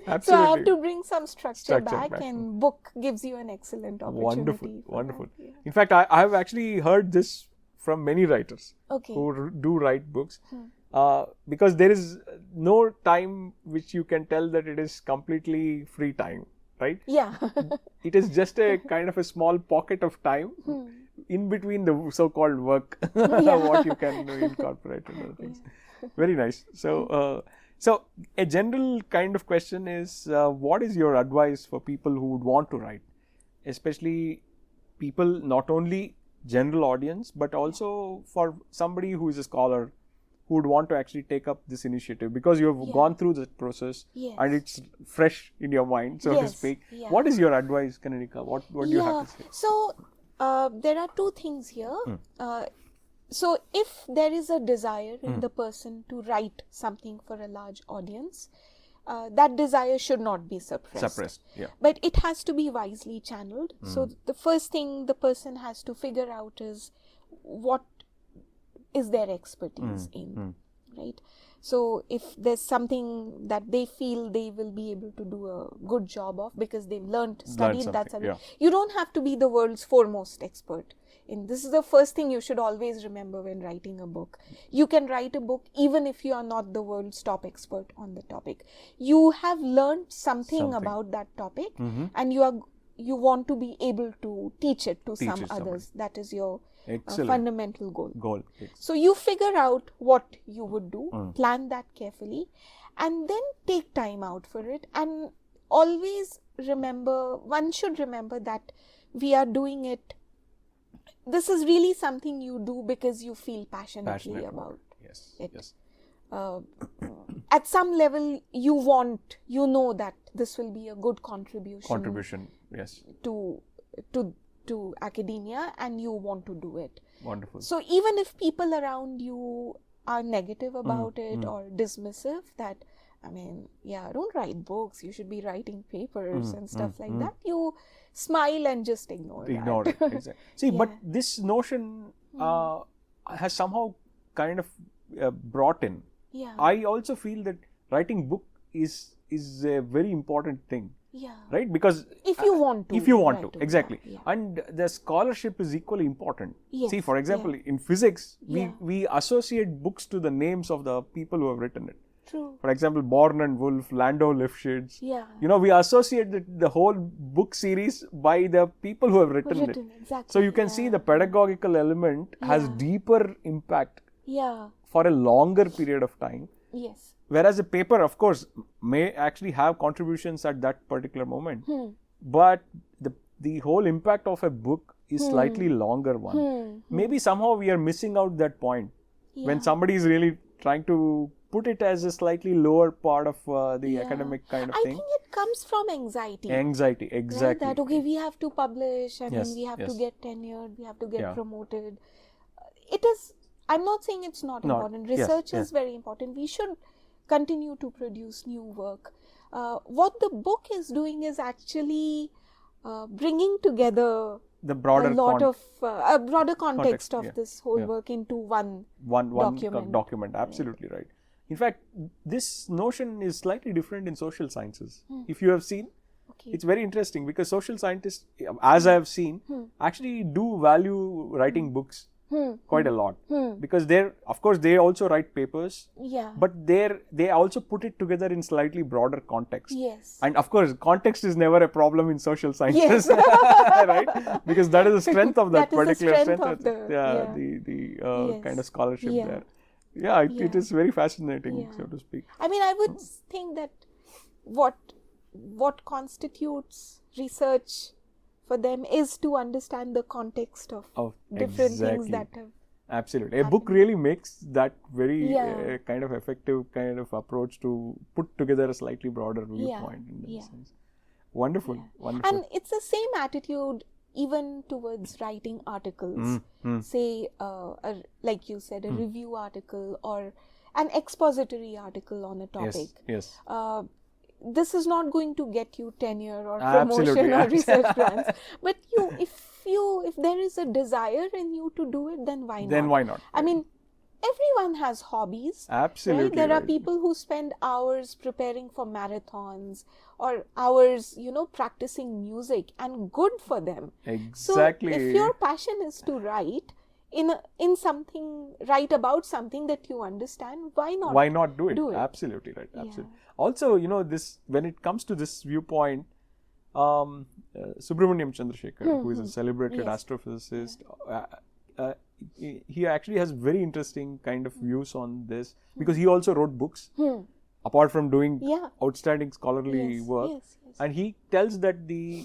Absolutely. So I have to bring some structure back, and book gives you an excellent opportunity. Wonderful. In fact, I have actually heard this from many writers who do write books. Because there is no time which you can tell that it is completely free time, right? Yeah. It is just a kind of a small pocket of time in between the so-called work, what you can incorporate and other things. Very nice. So a general kind of question is, what is your advice for people who would want to write, especially people, not only general audience, but also for somebody who is a scholar who would want to actually take up this initiative, because you have gone through the process and it's fresh in your mind, so to speak. What is your advice, Kaneenika? What do you have to say? So there are two things here. So if there is a desire in the person to write something for a large audience, that desire should not be suppressed. But it has to be wisely channeled. So the first thing the person has to figure out is what is their expertise in, right? So if there's something that they feel they will be able to do a good job of because they've studied that subject, you don't have to be the world's foremost expert. And this is the first thing you should always remember when writing a book. You can write a book even if you are not the world's top expert on the topic. You have learned something about that topic, and you want to be able to teach it to some others. That is your fundamental goal. So you figure out what you would do, plan that carefully, and then take time out for it. And always remember, one should remember that we are doing it. This is really something you do because you feel passionately about it. Yes. At some level, you know that this will be a good contribution. Yes. To academia, and you want to do it. Wonderful. So even if people around you are negative about it or dismissive, that, don't write books, you should be writing papers and stuff like that, you smile and just ignore it. Exactly. See, but this notion has somehow kind of brought in. I also feel that writing book is a very important thing. Right? Because if you want to. Exactly. And the scholarship is equally important. See, for example, in physics, we associate books to the names of the people who have written it. True. For example, Born and Wolf, Landau Lifshitz. We associate the whole book series by the people who have written it. Exactly. So you can see the pedagogical element has deeper impact for a longer period of time. Yes. Whereas a paper, of course, may actually have contributions at that particular moment. But the whole impact of a book is slightly longer one. Maybe somehow we are missing out that point. When somebody is really trying to put it as a slightly lower part of the academic kind of I thing. think it comes from anxiety. Anxiety, exactly. Right? That, okay, we have to publish and Yes, then we have yes. to get tenured, we have to get Yeah. promoted. It is, I'm not saying it's not important. Research is very important. We should continue to produce new work. What the book is doing is actually bringing together The broader a lot of a broader context of this whole Yeah. work into one document. document. Absolutely right. In fact, this notion is slightly different in social sciences. If you have seen, it's very interesting because social scientists, as I have seen, actually do value writing books quite a lot because of course they also write papers, but they also put it together in slightly broader context. Yes. And of course, context is never a problem in social sciences, right? Because that is the strength of that particular strength of the kind of scholarship there. Yeah, it is very fascinating, so to speak. I mean, I would think that what constitutes research for them is to understand the context of different things that have absolutely happened. A book really makes that very kind of effective kind of approach to put together a slightly broader viewpoint in that sense. Wonderful, wonderful. And it's the same attitude even towards writing articles. Say, like you said, a review article or an expository article on a topic. Yes. This is not going to get you tenure or promotion or research grants. But if there is a desire in you to do it, then why not? Then why not? I mean, everyone has hobbies. Absolutely. Right? There are people who spend hours preparing for marathons or hours, practicing music, and good for them. Exactly. So if your passion is to write write about something that you understand, why not? Why not do it? Absolutely right. Absolutely. Also, this when it comes to this viewpoint, Subramaniam Chandrasekhar, who is a celebrated astrophysicist, he actually has very interesting kind of views on this because he also wrote books apart from doing outstanding scholarly work. And he tells that the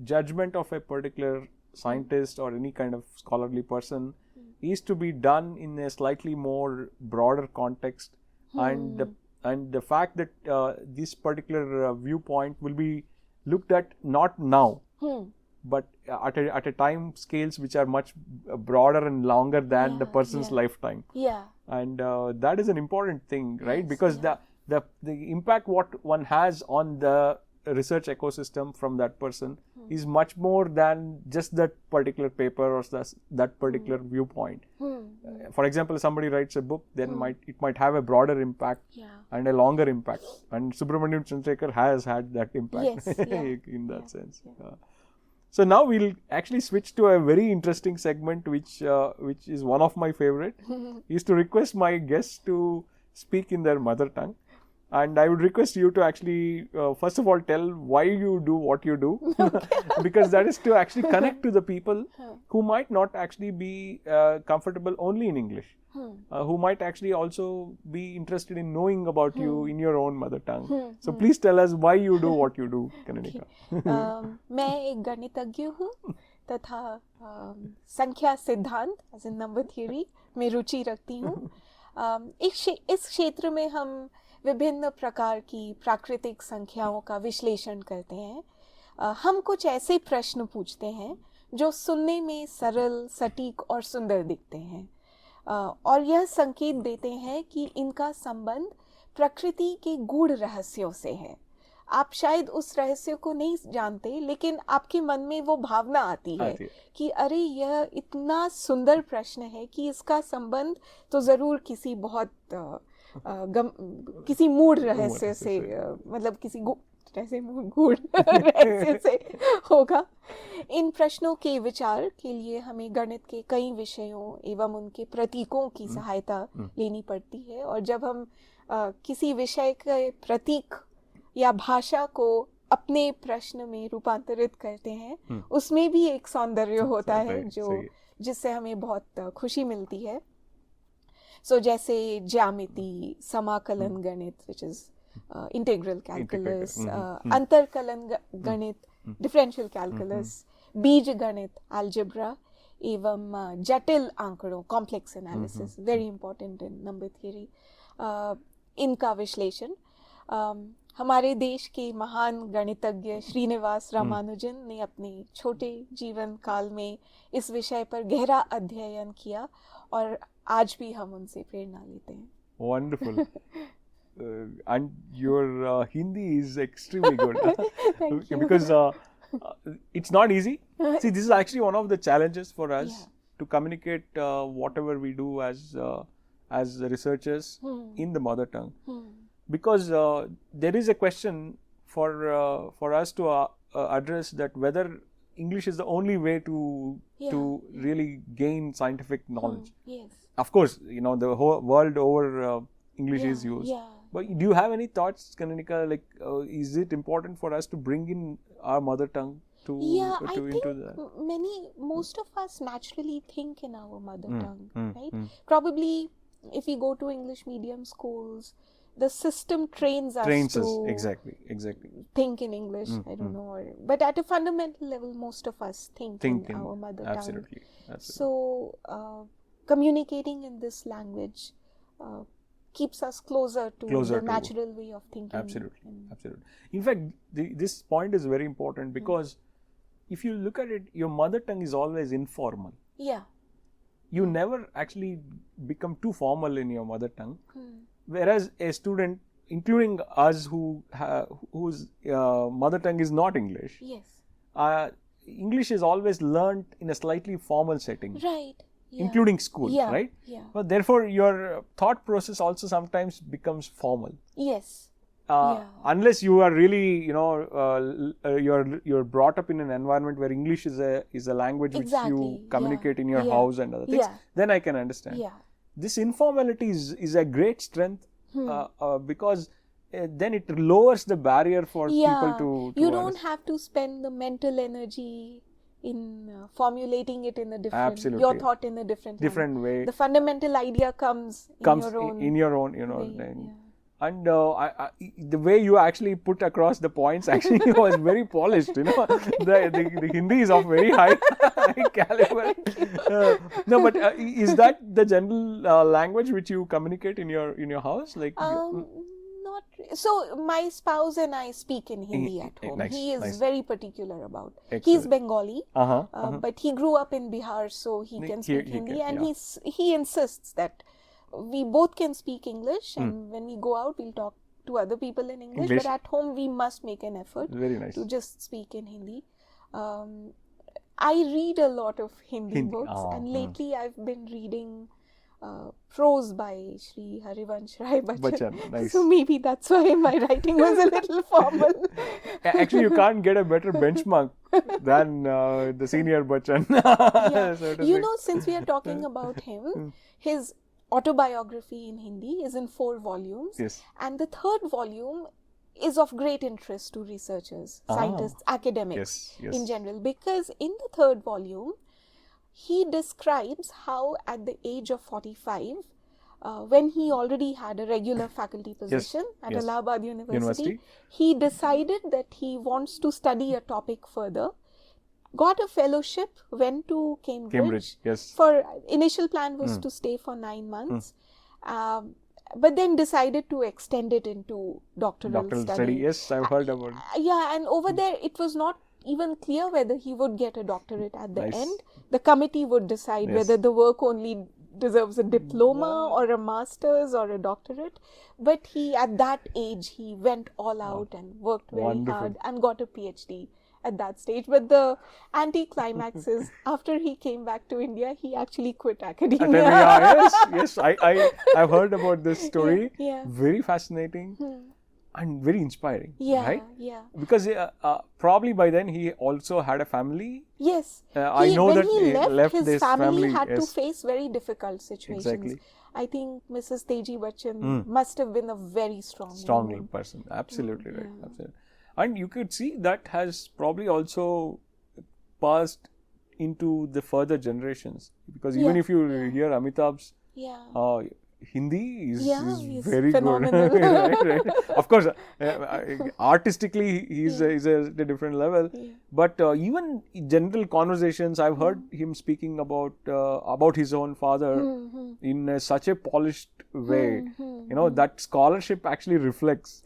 judgment of a particular scientist or any kind of scholarly person is to be done in a slightly more broader context, and the fact that this particular viewpoint will be looked at not now, but at a time scales which are much broader and longer than the person's lifetime. And that is an important thing, right? Because the impact what one has on the research ecosystem from that person is much more than just that particular paper or that particular viewpoint. For example, somebody writes a book, then it might have a broader impact and a longer impact. And Subramaniam Chandrasekhar has had that impact in that sense. So now we'll actually switch to a very interesting segment, which is one of my favorite, is to request my guests to speak in their mother tongue. And I would request you to actually, first of all, tell why you do what you do, because that is to actually connect to the people who might not actually be comfortable only in English, who might actually also be interested in knowing about you in your own mother tongue. So please tell us why you do what you do, Kaneenika. मैं एक गणितज्ञ हूँ तथा संख्या सिद्धांत as in number theory में रुचि रखती हूँ. इस क्षेत्र में हम विभिन्न प्रकार की प्राकृतिक संख्याओं का विश्लेषण करते हैं. हम कुछ ऐसे प्रश्न पूछते हैं जो सुनने में सरल, सटीक और सुंदर दिखते हैं, और यह संकेत देते हैं कि इनका संबंध प्रकृति के गूढ़ रहस्यों से है. आप शायद उस रहस्य को नहीं जानते, लेकिन आपके मन में वो भावना आती है कि अरे यह इतना सुंदर प्रश्न है कि इसका संबंध तो जरूर किसी बहुत किसी मूढ़ रहस्य से, मतलब किसी गूढ़ रहस्य से होगा. इन प्रश्नों के विचार के लिए हमें गणित के कई विषयों एवं उनके प्रतीकों की सहायता लेनी पड़ती है. और जब हम किसी विषय के प्रतीक या भाषा को अपने प्रश्न में रूपांतरित करते हैं, उसमें भी एक सौंदर्य होता है जिससे हमें बहुत खुशी मिलती है. सो जैसे ज्यामिति, समाकलन गणित which is integral calculus, अंतरकलन गणित, differential calculus, बीज गणित, algebra, एवं जटिल आंकड़ों, complex analysis, very important in number theory, इनका विश्लेषण हमारे देश के महान गणितज्ञ श्रीनिवास रामानुजन ने अपने छोटे जीवन काल में इस विषय पर गहरा अध्ययन किया और आज भी हम उनसे प्रेरणा लेते हैं. Wonderful. And your Hindi is extremely good. Thank you. Because it's not easy. See, this is actually one of the challenges for us to communicate whatever we do as researchers in the mother tongue. Because there is a question for us to address that whether English is the only way to really gain scientific knowledge. Yes. Of course, the whole world over English is used. Yeah. But do you have any thoughts, Kaneenika? Like, is it important for us to bring in our mother tongue to I into think that? most of us naturally think in our mother tongue, right? Probably, if we go to English medium schools, the system trains us to exactly think in English. I don't know, but at a fundamental level, most of us think in our mother tongue. Absolutely. So, communicating in this language keeps us closer to the natural way of thinking. Absolutely. In fact, this point is very important because if you look at it, your mother tongue is always informal. Yeah. You never actually become too formal in your mother tongue. Whereas a student, including us whose mother tongue is not English, English is always learnt in a slightly formal setting. Right. Including school, right? Yeah. But therefore, your thought process also sometimes becomes formal. Yes. Unless you are really, you're brought up in an environment where English is a language which you communicate in your house and other things, then I can understand. Yeah. This informality is a great strength because then it lowers the barrier for people to you don't have to spend the mental energy in formulating it in a different, your thought in a different way. The fundamental idea comes in your own, way. And the way you actually put across the points actually was very polished. The Hindi is of very high caliber. No, but is that the general language which you communicate in your house? Like. So my spouse and I speak in Hindi at home. He is very particular about. Excellent. He's Bengali, but he grew up in Bihar, so he can speak Hindi, and he insists that we both can speak English, and when we go out, we'll talk to other people in English. But at home, we must make an effort to just speak in Hindi. I read a lot of Hindi books, and lately I've been reading prose by Shri Harivansh Rai Bachchan. Nice. So maybe that's why my writing was a little formal. Actually, you can't get a better benchmark than the senior Bachchan. So since we are talking about him, his autobiography in Hindi is in 4 volumes. Yes. And the 3rd volume is of great interest to researchers, scientists, academics in general, because in the 3rd volume, he describes how at the age of 45, when he already had a regular faculty position at Allahabad University, he decided that he wants to study a topic further, got a fellowship, went to Cambridge. For initial plan was to stay for 9 months, but then decided to extend it into doctoral study. Yes, I've heard about it. And over there, it was not even clear whether he would get a doctorate at the end. The committee would decide whether the work only deserves a diploma or a master's or a doctorate. But at that age, he went all out and worked very hard and got a PhD at that stage. But the anticlimax is after he came back to India, he actually quit academia. Yes, I've heard about this story. Very fascinating. And very inspiring, right? Because probably by then he also had a family. Yes. I know that he left his this family had to face very difficult situations. Exactly. I think Mrs. Teji Bachchan must have been a very strong woman. person. Absolutely right. Absolutely. And you could see that has probably also passed into the further generations. Because even if you hear Amitabh's Hindi is he's very phenomenal. good. Right. Of course, artistically he's at a different level. Yeah. But even general conversations, I've heard him speaking about his own father in such a polished way. You know, that scholarship actually reflects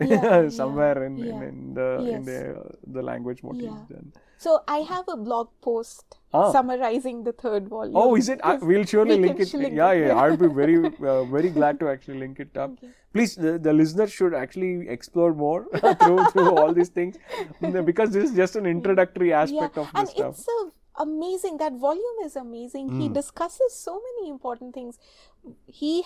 somewhere in the language what he's done. So I have a blog post summarizing the third volume. Oh, is it? We'll surely link it. Link Yeah, it. I'll be very glad to actually link it up. Okay. Please, the listeners should actually explore more through all these things, because this is just an introductory aspect of this stuff. And it's amazing. That volume is amazing. He discusses so many important things. He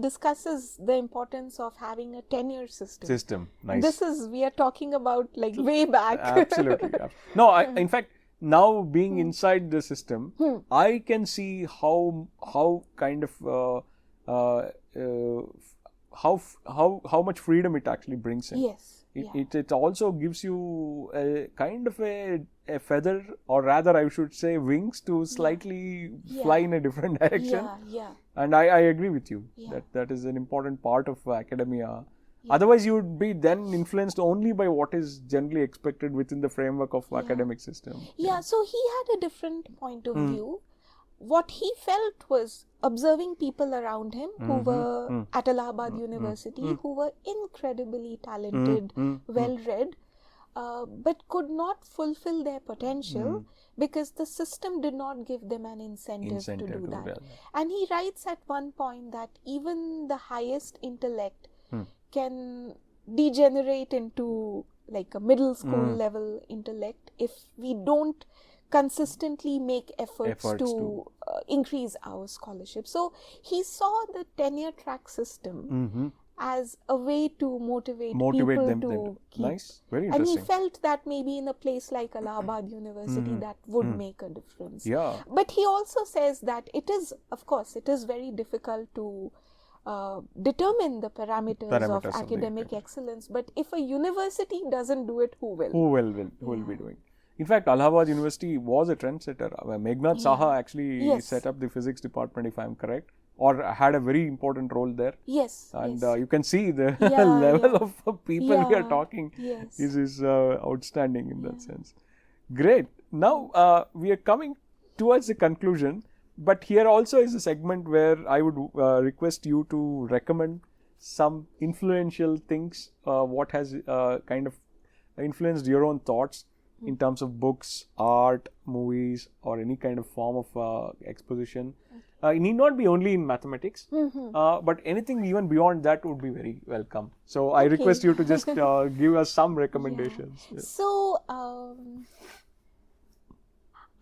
discusses the importance of having a tenure system. Nice. We are talking about like way back. Absolutely. No, in fact, now being inside the system, I can see how kind of how much freedom it actually brings in. Yes. It also gives you a kind of a feather, or rather I should say wings, to slightly fly in a different direction. And I agree with you that is an important part of academia. Otherwise, you would be then influenced only by what is generally expected within the framework of academic system. So he had a different point of view. What he felt was observing people around him who were at Allahabad University, who were incredibly talented, well-read, but could not fulfill their potential because the system did not give them an incentive to do that. And he writes at one point that even the highest intellect can degenerate into like a middle school level intellect if we don't consistently make efforts to increase our scholarship. So he saw the tenure track system as a way to motivate people them to keep. Nice, very interesting. And he felt that maybe in a place like Allahabad University that would make a difference. Yeah. But he also says that it is very difficult to determine the parameters of academic excellence. But if a university doesn't do it, who will? Who will be doing? In fact, Allahabad University was a trendsetter. Meghnad Saha actually set up the physics department, if I'm correct, or had a very important role there. Yes. And you can see the level of people we are talking is outstanding in that sense. Great. Now we are coming towards the conclusion, but here also is a segment where I would request you to recommend some influential things, what has kind of influenced your own thoughts in terms of books, art, movies, or any kind of form of exposition. It need not be only in mathematics, but anything even beyond that would be very welcome. So I request you to just give us some recommendations. So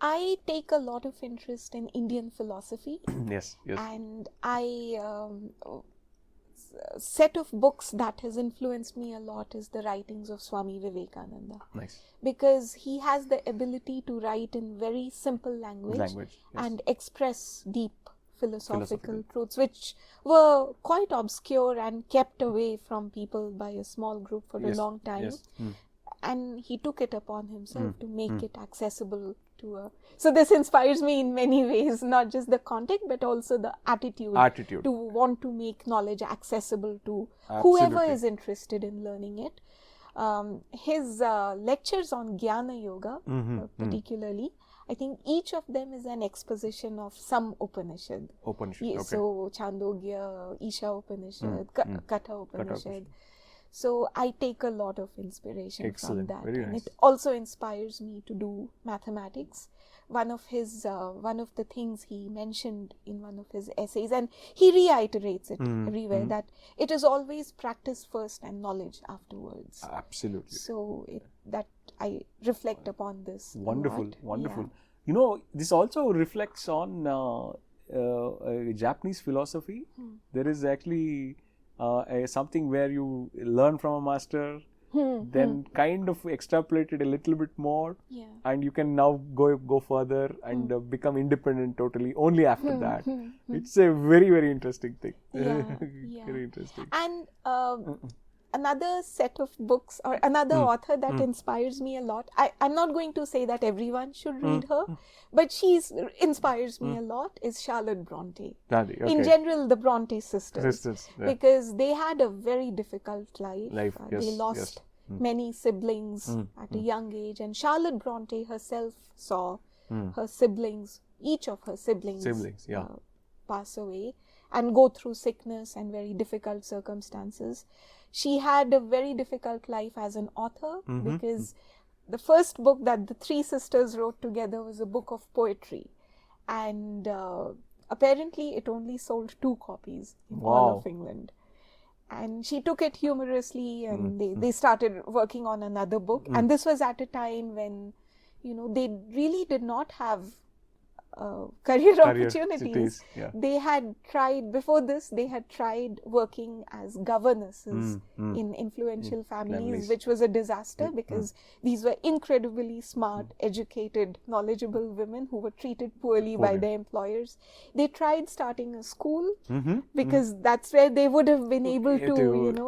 I take a lot of interest in Indian philosophy. Yes. And set of books that has influenced me a lot is the writings of Swami Vivekananda. Nice. Because he has the ability to write in very simple language and express deep philosophical truths, which were quite obscure and kept away from people by a small group for a long time. And he took it upon himself to make it accessible to a... So this inspires me in many ways, not just the content, but also the attitude to want to make knowledge accessible to whoever is interested in learning it. His lectures on Jnana Yoga, particularly, I think each of them is an exposition of some Upanishad. So Chandogya, Isha Upanishad, Katha Upanishad. So I take a lot of inspiration from that. Very and nice. It also inspires me to do mathematics. One of the things he mentioned in one of his essays, and he reiterates it everywhere, that it is always practice first and knowledge afterwards. Absolutely. So that I reflect upon this. Wonderful. Yeah. You know, this also reflects on Japanese philosophy. There is actually something where you learn from a master, then kind of extrapolate it a little bit more, and you can now go further and become independent totally only after that. It's a very, very interesting thing. Very interesting. And another set of books or another author that inspires me a lot. I'm not going to say that everyone should read her, but she inspires me a lot, is Charlotte Bronte. Okay. In general, the Bronte sisters. Yeah. Because they had a very difficult life. Yes, they lost many siblings at a young age, and Charlotte Bronte herself saw her siblings, each of her siblings pass away and go through sickness and very difficult circumstances. She had a very difficult life as an author because the first book that the three sisters wrote together was a book of poetry, and apparently it only sold 2 copies in all of England. And she took it humorously, and they started working on another book. And this was at a time when, they really did not have career opportunities. They had tried, before this, they had tried working as governesses in influential families, which was a disaster because these were incredibly smart, educated, knowledgeable women who were treated poorly by their employers. They tried starting a school because that's where they would have been able to,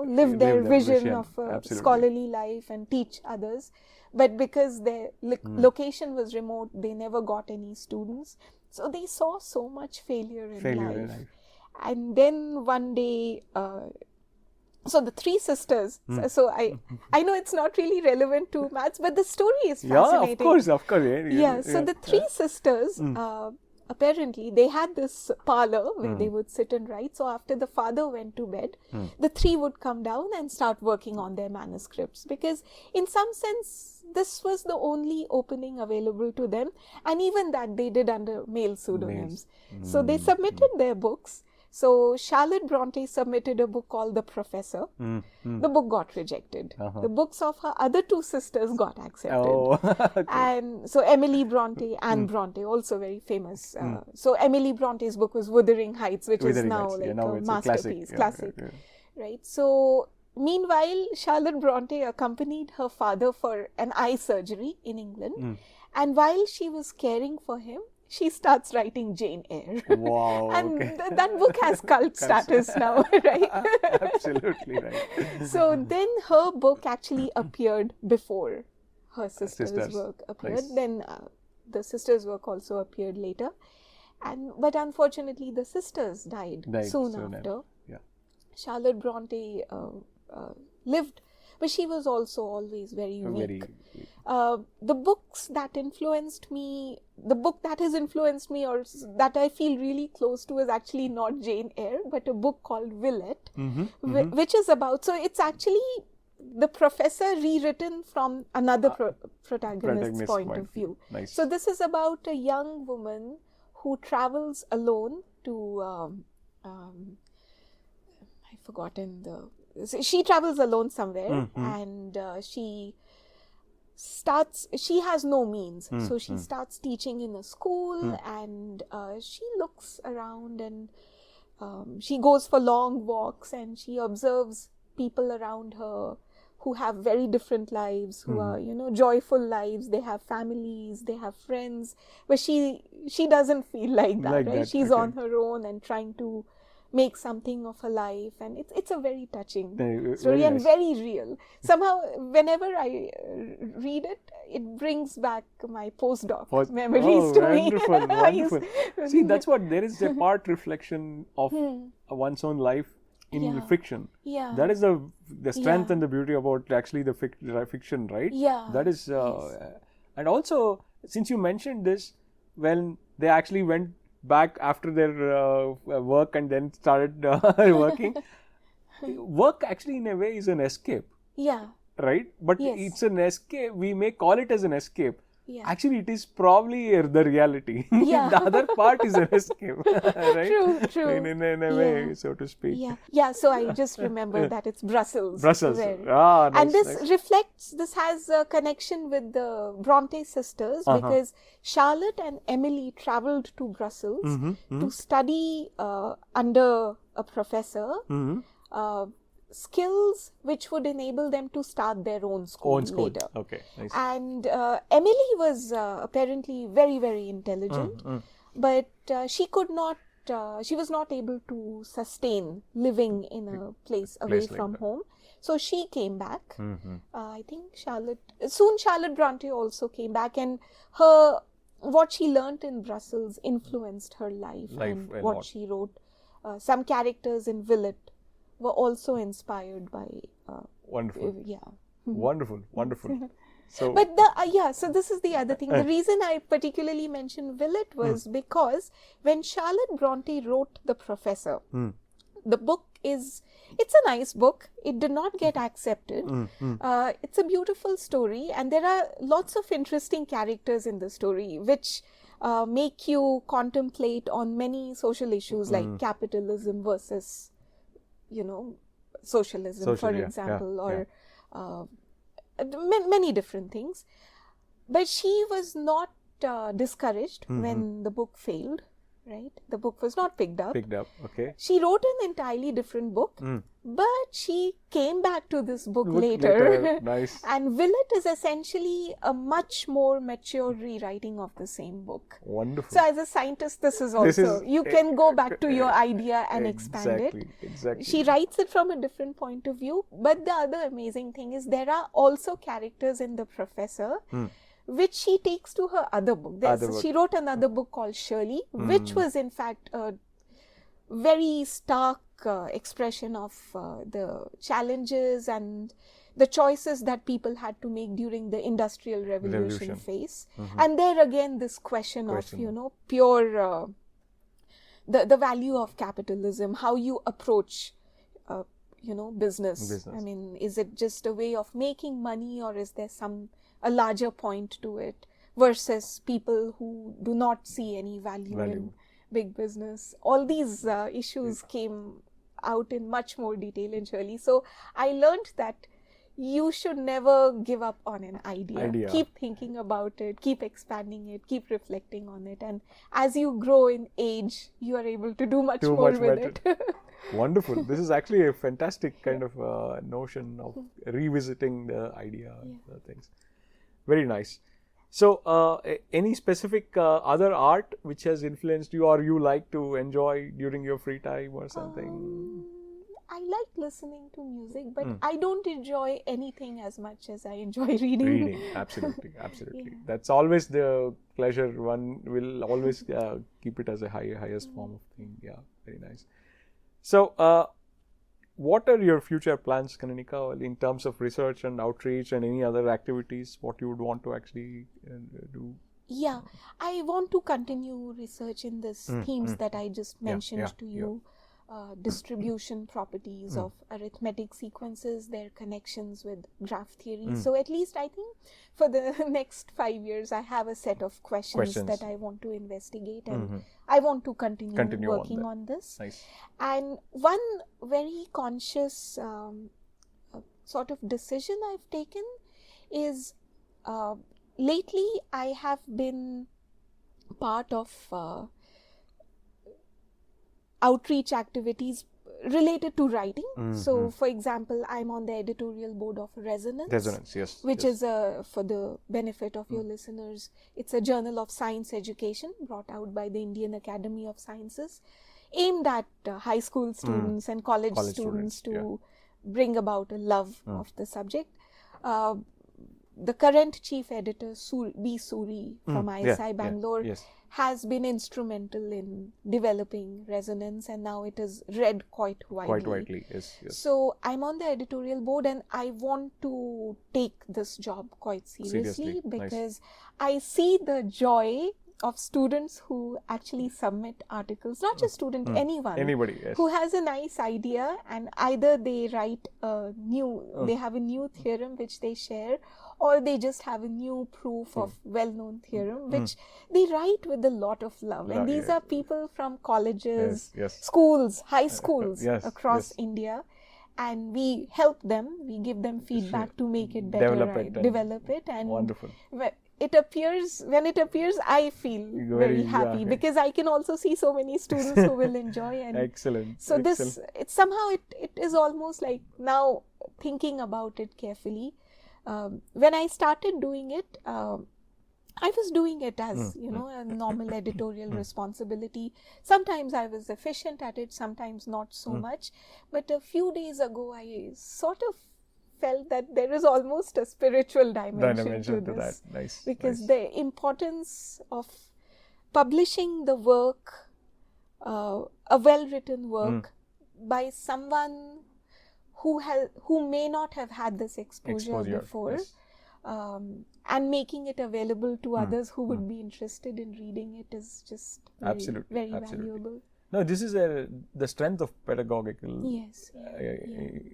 live their vision of a scholarly life and teach others. But because their location was remote, they never got any students. So they saw so much failure in life. And then one day, so the three sisters, so I know it's not really relevant to maths, but the story is fascinating. Yeah, of course. So the three sisters, apparently they had this parlor where they would sit and write. So after the father went to bed, the three would come down and start working on their manuscripts, because in some sense this was the only opening available to them, and even that they did under male pseudonyms. So they submitted their books. So Charlotte Bronte submitted a book called The Professor. The book got rejected. The books of her other 2 sisters got accepted. And so Emily Bronte, Anne Bronte, also very famous. So Emily Bronte's book was Wuthering Heights, which is now like a masterpiece, classic. Right. So meanwhile, Charlotte Bronte accompanied her father for an eye surgery in England. And while she was caring for him, she starts writing Jane Eyre. Wow. And that book has cult status now, right? Absolutely right. So then her book actually appeared before her sister's work appeared. Nice. Then the sister's work also appeared later. But unfortunately, the sisters died soon after. Charlotte Bronte lived, but she was also always very weak. The books that influenced me, the book that has influenced me or that I feel really close to is actually not Jane Eyre, but a book called Villette, which is about, so it's actually The Professor rewritten from another protagonist's point of view. Nice. So this is about a young woman who travels alone to, I've forgotten she travels alone somewhere, and she has no means. So she starts teaching in a school, and she looks around, and she goes for long walks, and she observes people around her who have very different lives, who are, joyful lives. They have families, they have friends, but she doesn't feel like that, right? She's on her own and trying to make something of her life, and it's a very touching story and very real. Somehow, whenever I read it, it brings back my postdoc memories to me. Wonderful. See, that's what, there is a part reflection of one's own life in fiction. That is the strength and the beauty about actually the fiction, right? That is, and also, since you mentioned this, when they actually went back after their work and then started working, work actually in a way is an escape. Right? But it's an escape. We may call it as an escape. Actually, it is probably the reality. The other part is an escape. Right? True. In a way, so to speak. So I just remember that it's Brussels. Nice, and this has a connection with the Bronte sisters, because Charlotte and Emily traveled to Brussels to study under a professor skills which would enable them to start their own school later. Okay, nice. And Emily was apparently very, very intelligent, but she was not able to sustain living in a place away from home. So she came back. I think Charlotte Bronte also came back, and what she learnt in Brussels influenced her life and what she wrote. Some characters in Willet were also inspired by. Wonderful. Yeah. Wonderful. So, but so this is the other thing. The reason I particularly mentioned Willet was because when Charlotte Bronte wrote The Professor, the book it's a nice book. It did not get accepted. It's a beautiful story, and there are lots of interesting characters in the story, which make you contemplate on many social issues like capitalism versus, socialism, for example, or many different things. But she was not discouraged when the book failed, right? The book was not picked up. Okay. She wrote an entirely different book, but she came back to this book later. Nice. And Willet is essentially a much more mature rewriting of the same book. Wonderful. So as a scientist, this is you can go back to your idea and expand it. Exactly. She writes it from a different point of view. But the other amazing thing is there are also characters in The Professor which she takes to her other book. She wrote another book called Shirley, which was in fact a very stark expression of the challenges and the choices that people had to make during the Industrial Revolution phase. And there again, this question of, pure, the value of capitalism, how you approach, business. I mean, is it just a way of making money, or is there a larger point to it, versus people who do not see any value in big business? All these issues came out in much more detail in Shirley. So I learned that you should never give up on an idea. Keep thinking about it, keep expanding it, keep reflecting on it. And as you grow in age, you are able to do much more with it. Wonderful. This is actually a fantastic kind of notion of revisiting the idea, things. Very nice. So, any specific other art which has influenced you, or you like to enjoy during your free time or something? I like listening to music, but I don't enjoy anything as much as I enjoy reading. Absolutely. That's always the pleasure. One will always keep it as a highest form of thing. Yeah, very nice. So, what are your future plans, Kaneenika, in terms of research and outreach and any other activities? What you would want to actually do? Yeah, I want to continue research in these themes that I just mentioned to you. Distribution properties of arithmetic sequences, their connections with graph theory. So at least I think for the next 5 years, I have a set of questions that I want to investigate, and I want to continue working on this. Nice. And one very conscious sort of decision I've taken is lately I have been part of outreach activities related to writing. So, for example, I'm on the editorial board of Resonance, which is for the benefit of your listeners. It's a journal of science education brought out by the Indian Academy of Sciences, aimed at high school students and college students to bring about a love of the subject. The current chief editor, B. Suri from IISI Bangalore, has been instrumental in developing Resonance, and now it is read quite widely. Yes. So I'm on the editorial board, and I want to take this job quite seriously because I see the joy of students who actually submit articles, not just student, anybody who has a nice idea, and either they write they have a new theorem which they share, or they just have a new proof of well-known theorem which they write with a lot of love. And these are people from colleges, schools, high schools across India. And we help them, we give them feedback to make it better, develop it. And wonderful. When it appears, I feel very happy because I can also see so many students who will enjoy. And excellent. So it's somehow it is almost like now thinking about it carefully. When I started doing it, I was doing it as, a normal editorial responsibility. Sometimes I was efficient at it, sometimes not so much. But a few days ago, I sort of felt that there is almost a spiritual dimension to that. this. Nice. Because nice. the importance of publishing the work, a well-written work by someone who may not have had this exposure before, yes. and making it available to others who would be interested in reading it is just very valuable. No, this is the strength of pedagogical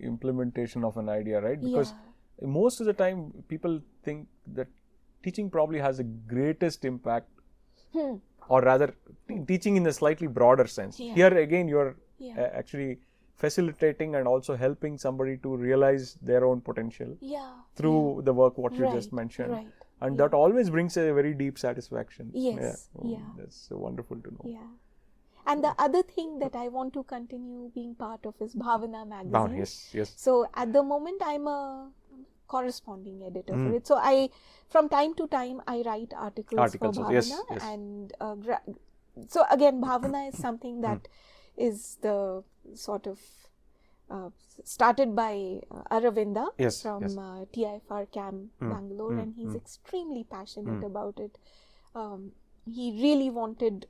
implementation of an idea, right? Because most of the time people think that teaching probably has the greatest impact, or rather teaching in a slightly broader sense. Here again, you're actually facilitating and also helping somebody to realize their own potential through the work what you just mentioned. And that always brings a very deep satisfaction. Yes. That's wonderful to know. Yeah. And the other thing that I want to continue being part of is Bhavana magazine. Yes. So at the moment I'm a corresponding editor for it. So from time to time I write articles for Bhavana. Yes. And so again, Bhavana is something that is the sort of started by Aravinda from TIFR CAM Bangalore, and he's extremely passionate about it. He really wanted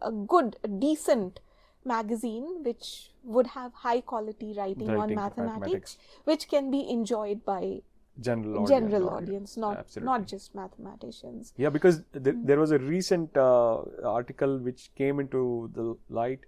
a decent magazine which would have high quality writing on mathematics, which can be enjoyed by general audience, not just mathematicians. Yeah, because there was a recent article which came into the light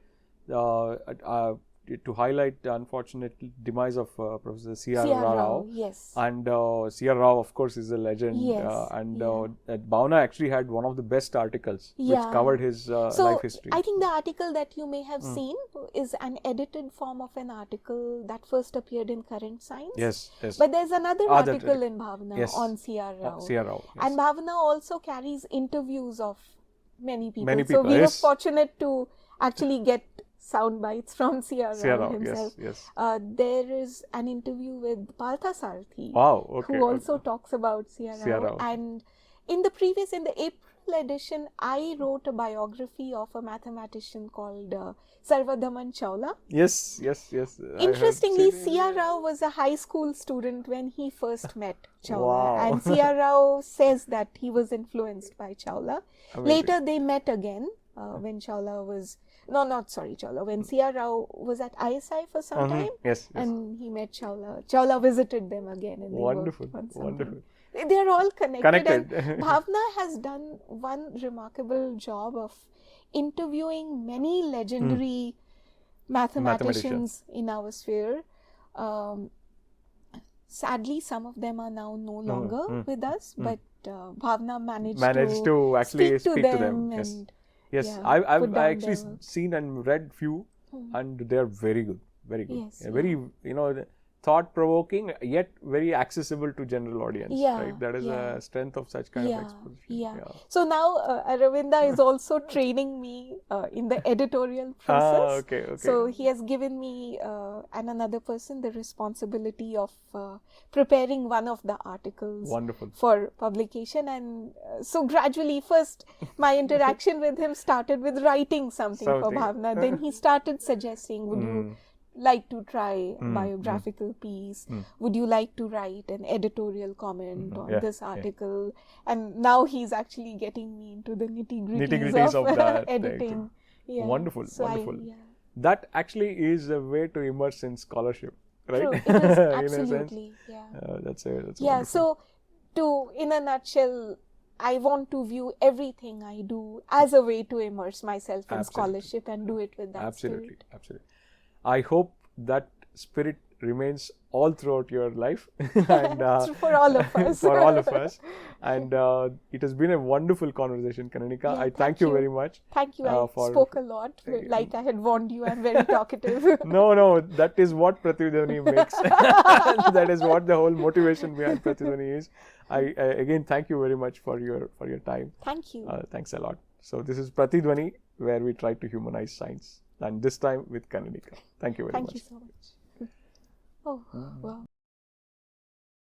to highlight the unfortunate demise of Professor C.R. Rao. Yes. And C.R. Rao, of course, is a legend. Bhavana actually had one of the best articles which covered his life history. I think the article that you may have seen is an edited form of an article that first appeared in Current Science. Yes. But there's another article in Bhavana on C.R. Rao. C.R. Rao. Yes. And Bhavana also carries interviews of many people. So we were fortunate to actually get sound bites from C.R. Rao himself. Yes. There is an interview with Partha Sarthi, who also talks about C.R. Rao. And in the April edition, I wrote a biography of a mathematician called Sarvadaman Chawla. Yes. Interestingly, C.R. Rao was a high school student when he first met Chawla. And C.R. Rao says that he was influenced by Chawla. Later, they met again when Chawla was... when C.R. Rao was at IISER for some time. Yes. And he met Chawla. Chawla visited them again. And they wonderful. They're all connected. And Bhavana has done one remarkable job of interviewing many legendary mathematicians in our sphere. Sadly, some of them are now no longer with us, but Bhavana managed to actually speak to them. And yes, I've actually seen and read few, and they are very good. Yes, very thought-provoking, yet very accessible to general audience. Right? That is a strength of such kind of exposition. So now Aravinda is also training me in the editorial process. So he has given me and another person the responsibility of preparing one of the articles for publication. And so gradually, first my interaction with him started with writing something for Bhavana. Then he started suggesting, would you like to try a biographical piece? Would you like to write an editorial comment on this article? And now he's actually getting me into the nitty-gritties of that editing. Wonderful. That actually is a way to immerse in scholarship, right? True, it is absolutely. That's so in a nutshell, I want to view everything I do as a way to immerse myself in scholarship and do it with that spirit. Absolutely. I hope that spirit remains all throughout your life, and for all of us. And it has been a wonderful conversation, Kaneenika. I thank you very much. Thank you. I spoke a lot, like I had warned you. I'm very talkative. No, that is what Pratidhwani makes. That is what the whole motivation behind Pratidhwani is. I again thank you very much for your time. Thank you. Thanks a lot. So this is Pratidhwani, where we try to humanize science, and this time with Kaneenika. Thank you very much. Thank you so much. Oh, wow.